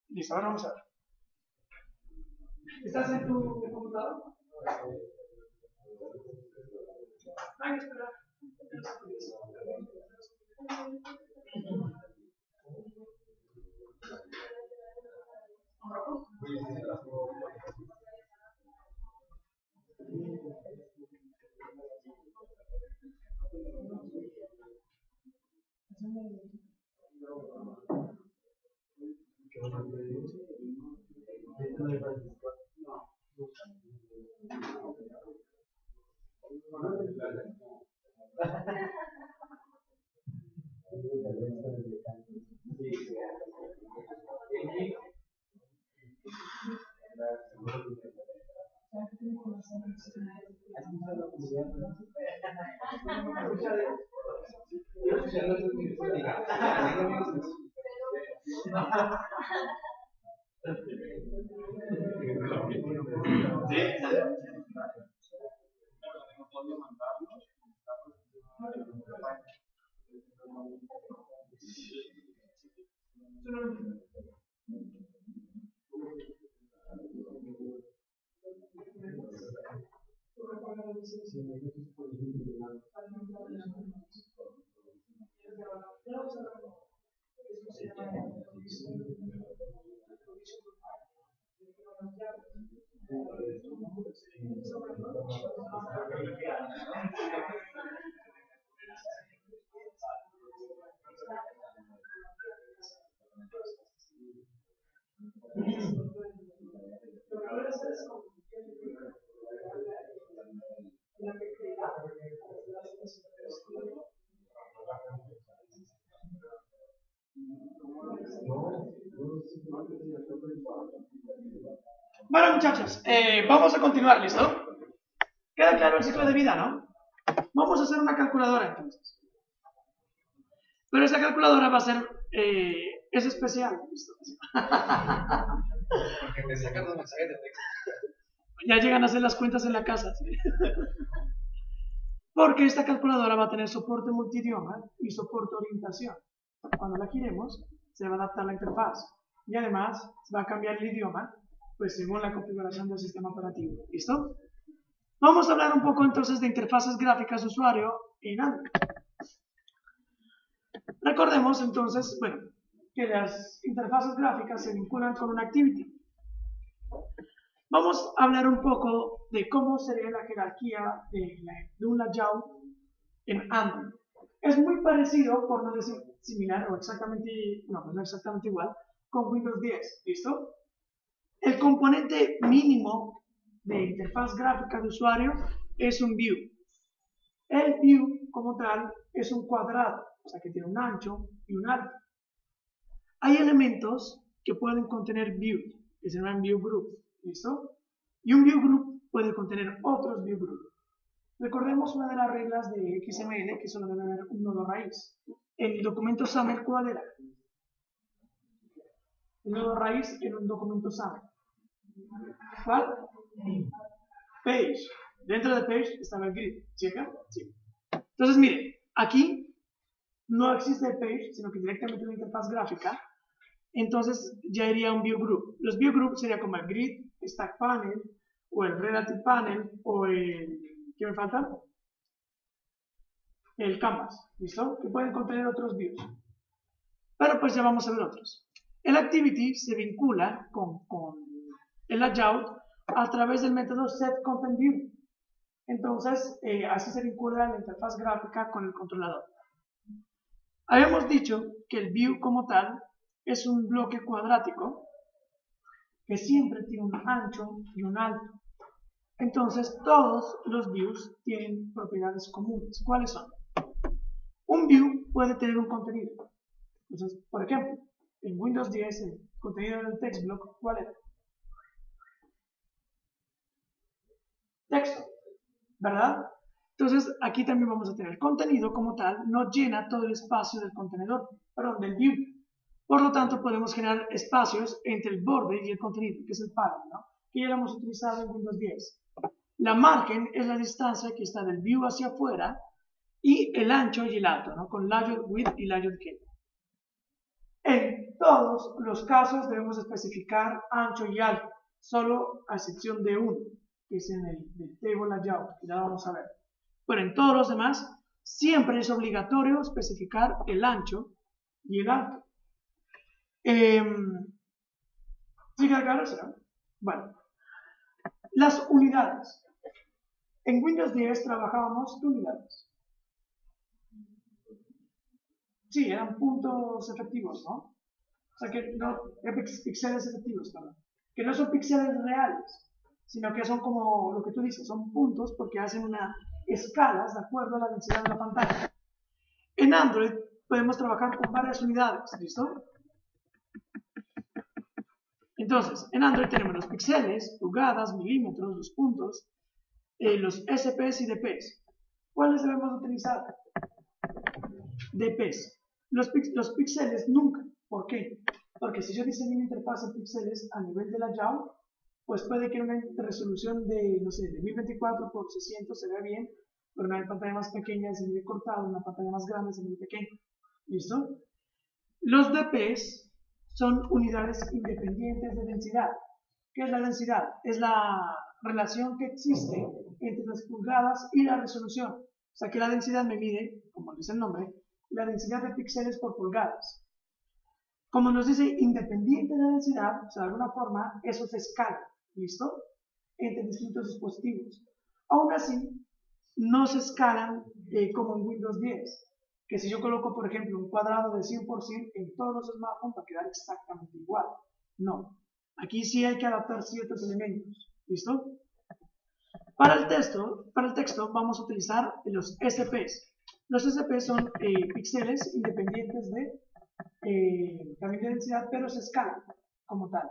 Listo, ahora vamos a ver. ¿Estás en tu computador? Hay que esperar. Bueno, muchachos, vamos a continuar, ¿listo? ¿Queda claro el ciclo de vida, no? Vamos a hacer una calculadora entonces. Pero esa calculadora va a ser, es especial, ¿listo? Porque te sacan los mensajes de texto. Ya llegan a hacer las cuentas en la casa, ¿sí? Porque esta calculadora va a tener soporte multidioma y soporte orientación. Cuando la giremos, se va a adaptar la interfaz. Y además, va a cambiar el idioma, pues según la configuración del sistema operativo. ¿Listo? Vamos a hablar un poco entonces de interfaces gráficas de usuario en Android. Recordemos entonces, bueno, que las interfaces gráficas se vinculan con una activity. Vamos a hablar un poco de cómo sería la jerarquía de un layout en Android. Es muy parecido, por no decir similar o exactamente, no, pues no exactamente igual, con Windows 10, ¿listo? El componente mínimo de interfaz gráfica de usuario es un view. El view, como tal, es un cuadrado, o sea que tiene un ancho y un alto. Hay elementos que pueden contener views, que se llaman view groups, ¿listo? Y un view group puede contener otros view groups. Recordemos una de las reglas de XML, que solo debe haber un nodo raíz. En el documento SAML, ¿cuál era? El nodo raíz en un documento SAML. ¿Cuál? Page. Dentro de Page estaba el grid, ¿cierto? Sí. Entonces, miren, aquí no existe el Page, sino que directamente la interfaz gráfica. Entonces ya iría un view group. Los view groups sería como el grid, stack panel, o el relative panel, o el... ¿qué me falta? El canvas, ¿listo? Que pueden contener otros views. Pero pues ya vamos a ver otros. El activity se vincula con el layout a través del método setContentView. Entonces, así se vincula la interfaz gráfica con el controlador. Habíamos dicho que el view como tal es un bloque cuadrático que siempre tiene un ancho y un alto. Entonces, todos los views tienen propiedades comunes. ¿Cuáles son? Un view puede tener un contenido. Entonces, por ejemplo, en Windows 10 el contenido del text block, ¿cuál era? Texto, ¿verdad? Entonces, aquí también vamos a tener contenido como tal, no llena todo el espacio del contenedor, perdón, del view. Por lo tanto, podemos generar espacios entre el borde y el contenido, que es el padding, ¿no? Que ya lo hemos utilizado en Windows 10. La margen es la distancia que está del view hacia afuera y el ancho y el alto, ¿no? Con layout width y layout height. En todos los casos debemos especificar ancho y alto, solo a excepción de uno, que es en el table layout, que ya lo vamos a ver. Pero en todos los demás, siempre es obligatorio especificar el ancho y el alto. ¿Sí queda claro eso? Bueno, las unidades. En Windows 10 trabajábamos con unidades. Sí, eran puntos efectivos, ¿no? O sea, que no, píxeles efectivos, perdón. Que no son píxeles reales, sino que son como lo que tú dices, son puntos porque hacen una escalas de acuerdo a la densidad de la pantalla. En Android podemos trabajar con varias unidades, ¿listo? Entonces, en Android tenemos los píxeles, pulgadas, milímetros, los puntos, los SPS y DPs. ¿Cuáles debemos utilizar? DPs. Los píxeles nunca. ¿Por qué? Porque si yo diseño una interfaz en píxeles a nivel de la YAW, pues puede que una resolución de, no sé, de 1024 por 600 se vea bien, pero una pantalla más pequeña se ve cortado, una pantalla más grande se ve pequeña. ¿Listo? Los DPs son unidades independientes de densidad. ¿Qué es la densidad? Es la relación que existe entre las pulgadas y la resolución. O sea que la densidad me mide, como dice el nombre, la densidad de píxeles por pulgadas. Como nos dice independiente de la densidad, o sea, de alguna forma, eso se escala, ¿listo? Entre distintos dispositivos. Aún así, no se escalan como en Windows 10, que si yo coloco, por ejemplo, un cuadrado de 100% en todos los smartphones va a quedar exactamente igual. No. Aquí sí hay que adaptar ciertos elementos, ¿listo? Para el texto vamos a utilizar los SPs. Los SPs son píxeles independientes de también de densidad, pero se escalan como tal.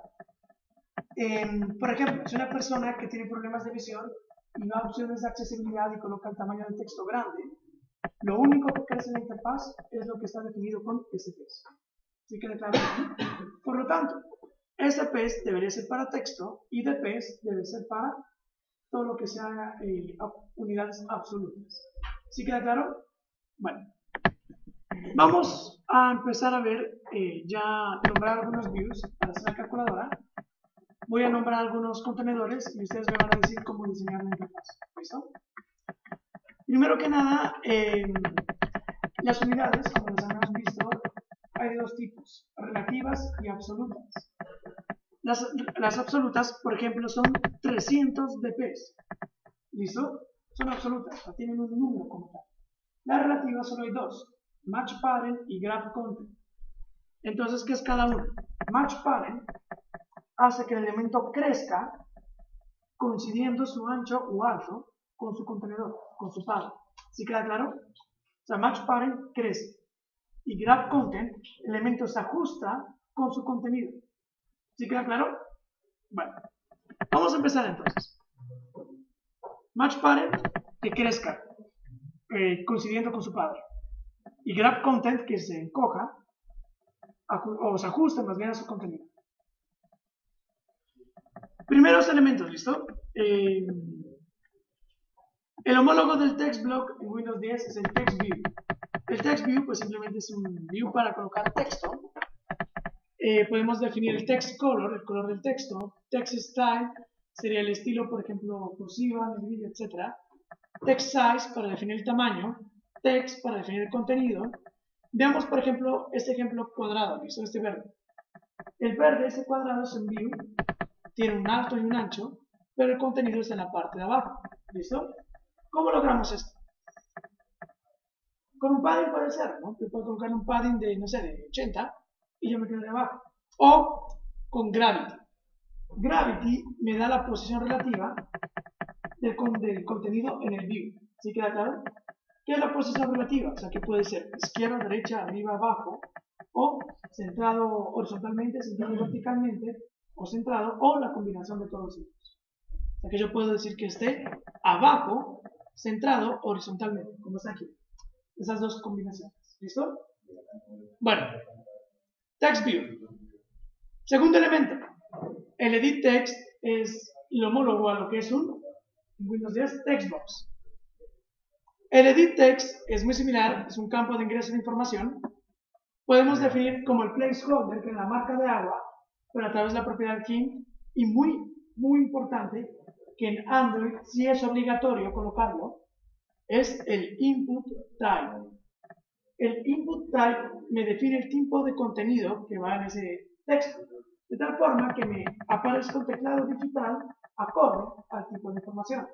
Por ejemplo, si una persona que tiene problemas de visión y no da opciones de accesibilidad y coloca el tamaño del texto grande, lo único que crece en la interfaz es lo que está definido con SPs. ¿Sí queda claro? Por lo tanto, SPs debería ser para texto y DPs debe ser para todo lo que sea unidades absolutas. ¿Sí queda claro? Bueno, vamos a empezar a ver, ya nombrar algunos views para hacer la calculadora. Voy a nombrar algunos contenedores y ustedes me van a decir cómo diseñar la interfaz. ¿Listo? Primero que nada, las unidades, como las hemos visto, hay de dos tipos, relativas y absolutas. Las absolutas, por ejemplo, son 300 dps. ¿Listo? Son absolutas, o tienen un número como tal. Las relativas solo hay dos, match parent y graph content. Entonces, ¿qué es cada una? Match parent hace que el elemento crezca coincidiendo su ancho o alto con su contenedor, con su padre. ¿Sí queda claro? O sea, match parent crece. Y graph content, el elemento se ajusta con su contenido. ¿Sí queda claro? Bueno, vamos a empezar entonces. Match parent, que crezca coincidiendo con su padre. Y graph content, que se encoja o se ajuste más bien a su contenido. Primeros elementos, ¿listo? El homólogo del text block en Windows 10 es el text view. El text view pues simplemente es un view para colocar texto. Podemos definir el text color, el color del texto. Text style sería el estilo, por ejemplo, cursiva, negrilla, etc. Text size para definir el tamaño. Text para definir el contenido. Veamos, por ejemplo, este ejemplo cuadrado, ¿listo? Este verde. El verde, ese cuadrado es un view, tiene un alto y un ancho, pero el contenido está en la parte de abajo, ¿listo? ¿Cómo logramos esto? Con un padding puede ser, ¿no? Yo puedo colocar un padding de, no sé, de 80 y yo me quedo de abajo. O con Gravity. Gravity me da la posición relativa del contenido en el view. ¿Sí queda claro? ¿Qué es la posición relativa? O sea, que puede ser izquierda, derecha, arriba, abajo, o centrado horizontalmente, centrado verticalmente, o centrado, o la combinación de todos ellos. O sea, que yo puedo decir que esté abajo, centrado horizontalmente, como está aquí. Esas dos combinaciones. ¿Listo? Bueno, text view. Segundo elemento. El edit text es lo homólogo a lo que es un Windows 10 text box. El edit text es muy similar, es un campo de ingreso de información. Podemos definir como el placeholder, que es la marca de agua, pero a través de la propiedad king. Y muy importante, que en Android sí es obligatorio colocarlo, es el input type. El input type me define el tipo de contenido que va en ese texto, de tal forma que me aparezca un teclado digital acorde al tipo de información.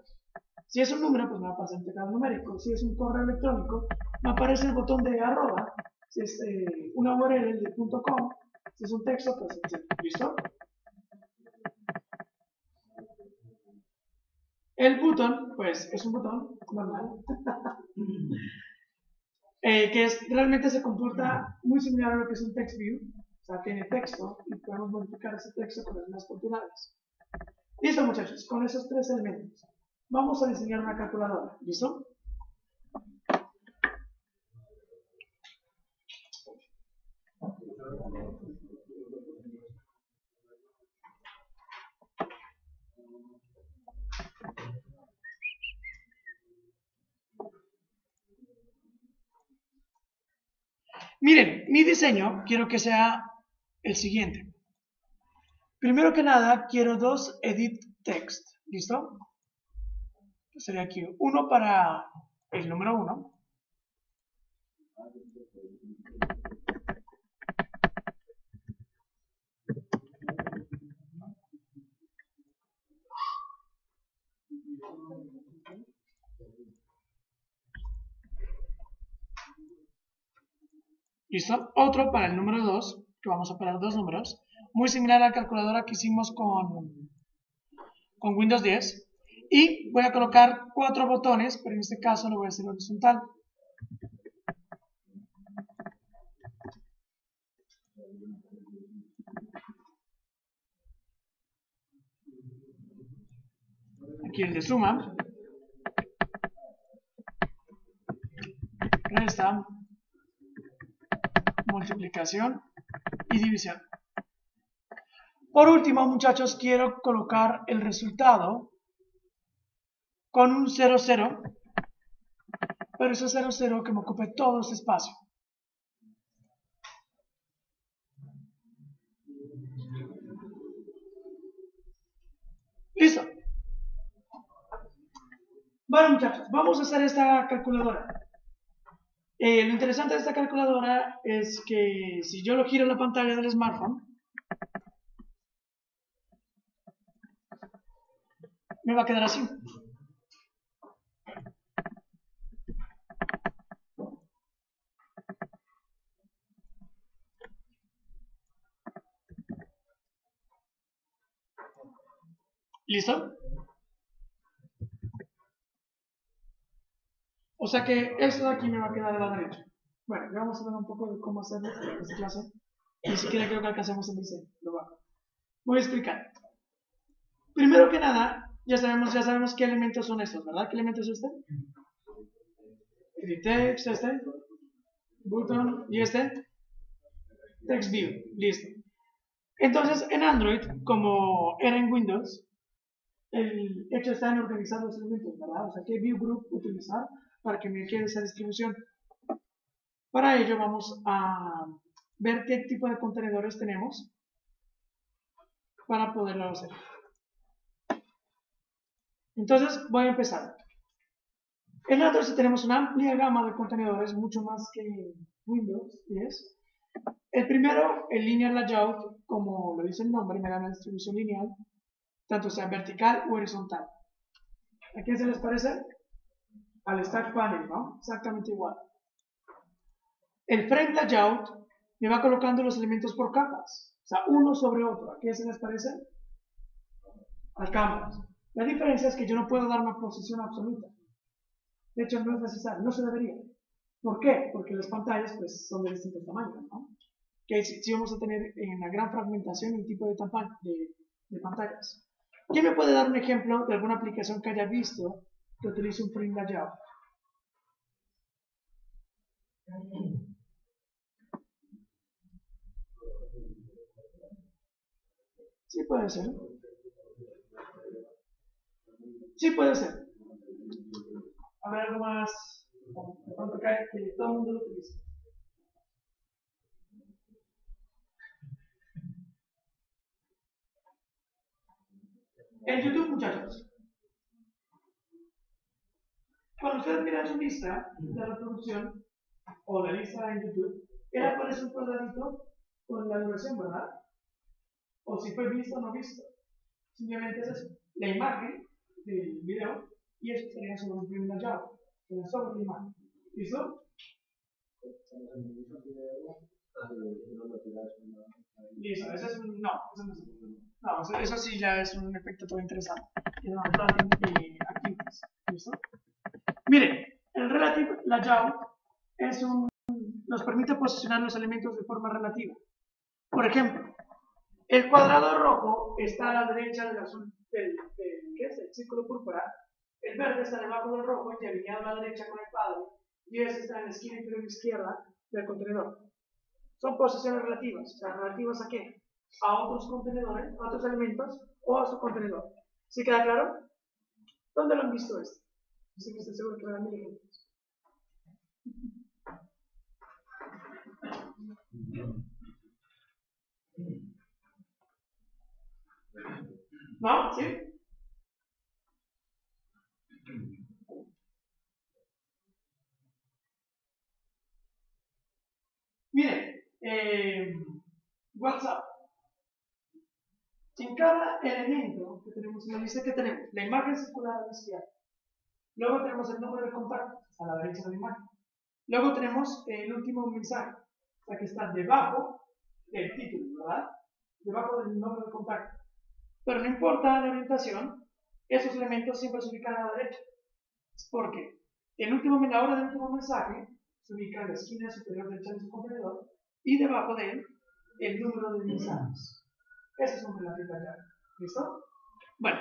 Si es un número, pues me aparece un teclado numérico. Si es un correo electrónico, me aparece el botón de arroba. Si es una URL de .com, si es un texto, pues ¿listo? El button, pues es un botón normal, que realmente se comporta muy similar a lo que es un text view. O sea, tiene texto y podemos modificar ese texto con las mismas propiedades. Listo, muchachos, con esos tres elementos. Vamos a diseñar una calculadora. ¿Listo? Miren, mi diseño quiero que sea el siguiente. Primero que nada, quiero dos edit text. ¿Listo? Sería aquí uno para el número 1. ¿Listo? Otro para el número 2, que vamos a operar dos números, muy similar a la calculadora que hicimos con Windows 10. Y voy a colocar 4 botones, pero en este caso lo voy a hacer horizontal. Aquí el de suma, resta, multiplicación y división. Por último, muchachos, quiero colocar el resultado con un 0, 0, pero ese 0, 0 que me ocupe todo ese espacio. Listo. Bueno, muchachos, vamos a hacer esta calculadora. Lo interesante de esta calculadora es que si yo lo giro en la pantalla del smartphone, me va a quedar así. ¿Listo? O sea que esto de aquí me va a quedar a la derecha. Bueno, ya vamos a ver un poco de cómo hacerlo en esta clase. Ni siquiera creo que alcancemos el diseño. Voy a explicar. Primero que nada, ya sabemos qué elementos son estos, ¿verdad? ¿Qué elementos es este? Edit text, este, button y este, text view, listo. Entonces, en Android, como era en Windows, el hecho está en organizar los elementos, ¿verdad? O sea, qué view group utilizar para que me quede esa distribución. Para ello vamos a ver qué tipo de contenedores tenemos para poderlo hacer. Entonces, voy a empezar. En Android tenemos una amplia gama de contenedores, mucho más que Windows 10. El primero, el linear layout, como lo dice el nombre, me da una distribución lineal, tanto sea vertical o horizontal. ¿A quién se les parece? Al stack panel, ¿no? Exactamente igual. El frame layout me va colocando los elementos por capas, o sea, uno sobre otro. ¿A quién se les parece? Al canvas. La diferencia es que yo no puedo dar una posición absoluta. De hecho, no es necesario, no se debería. ¿Por qué? Porque las pantallas pues, son de distintos tamaños, ¿no? Que si vamos a tener una gran fragmentación en tipo de pantallas. ¿Quién me puede dar un ejemplo de alguna aplicación que haya visto que utilice un frame layout? Sí puede ser. Sí puede ser. A ver, algo más. De pronto cae que todo el mundo lo utiliza. En YouTube, muchachos. Cuando ustedes miran su lista de reproducción o la lista en YouTube, él aparece un cuadradito con la duración, ¿verdad? O si fue visto o no visto. Simplemente es eso, la imagen del video y eso sería sobre un primer llave, sobre la imagen. ¿Listo? Listo, eso es un. No, eso no es un. No, eso sí ya es un efecto todo interesante. Activities. ¿Listo? Miren, el relative layout nos permite posicionar los elementos de forma relativa. Por ejemplo, el cuadrado rojo está a la derecha del azul, ¿qué es? El círculo púrpura. El verde está debajo del rojo y alineado a la derecha con el padre. Y ese está en la esquina inferior izquierda del contenedor. Son posiciones relativas. O sea, ¿relativas a qué? A otros contenedores, a otros elementos o a su contenedor. ¿Sí queda claro? ¿Dónde lo han visto esto? Así que estoy seguro que me dan mil ejemplos. ¿No? ¿Sí? Miren, WhatsApp. En cada elemento que tenemos en la lista, que tenemos la imagen circular a la izquierda. Luego tenemos el número de contacto a la derecha de la imagen. Luego tenemos el último mensaje, o sea que está debajo del título, ¿verdad? Debajo del número de contacto. Pero no importa la orientación, esos elementos siempre se ubican a la derecha. Porque la hora del último mensaje se ubica en la esquina superior derecha de su contenedor y debajo de él el número de mensajes. Ese es un relative layout. ¿Listo? Bueno,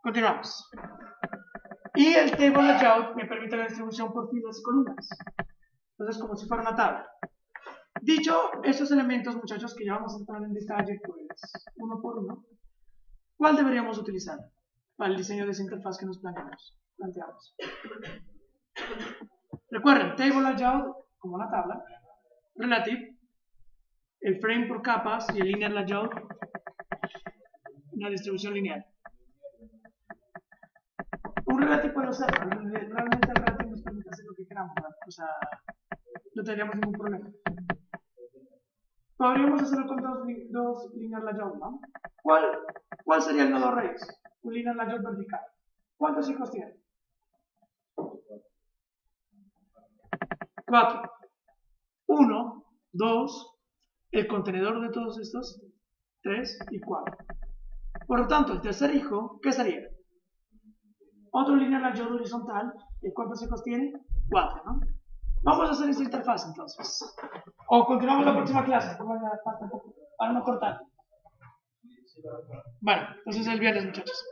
continuamos. Y el table layout me permite la distribución por filas y columnas. Entonces, como si fuera una tabla. Dicho estos elementos, muchachos, que ya vamos a entrar en detalle, pues, uno por uno, ¿cuál deberíamos utilizar para el diseño de esa interfaz que nos planteamos? Recuerden, table layout como una tabla, relative, el frame por capas y el linear layout, una distribución lineal. Un relative puede ser, realmente el relative nos permite hacer lo que queramos, ¿verdad? O sea, no tendríamos ningún problema. Podríamos hacerlo con dos linear layout, ¿no? ¿Cuál sería el nodo raíz? Un linear layout vertical. ¿Cuántos hijos tiene? 4. 1, 2, el contenedor de todos estos, 3 y 4. Por lo tanto, el tercer hijo, ¿qué sería? Otro linear layout horizontal. ¿Y cuántos hijos tiene? 4, ¿no? Vamos a hacer esta interfaz entonces. O continuamos la próxima clase. Para no cortar. Bueno, entonces el viernes, muchachos.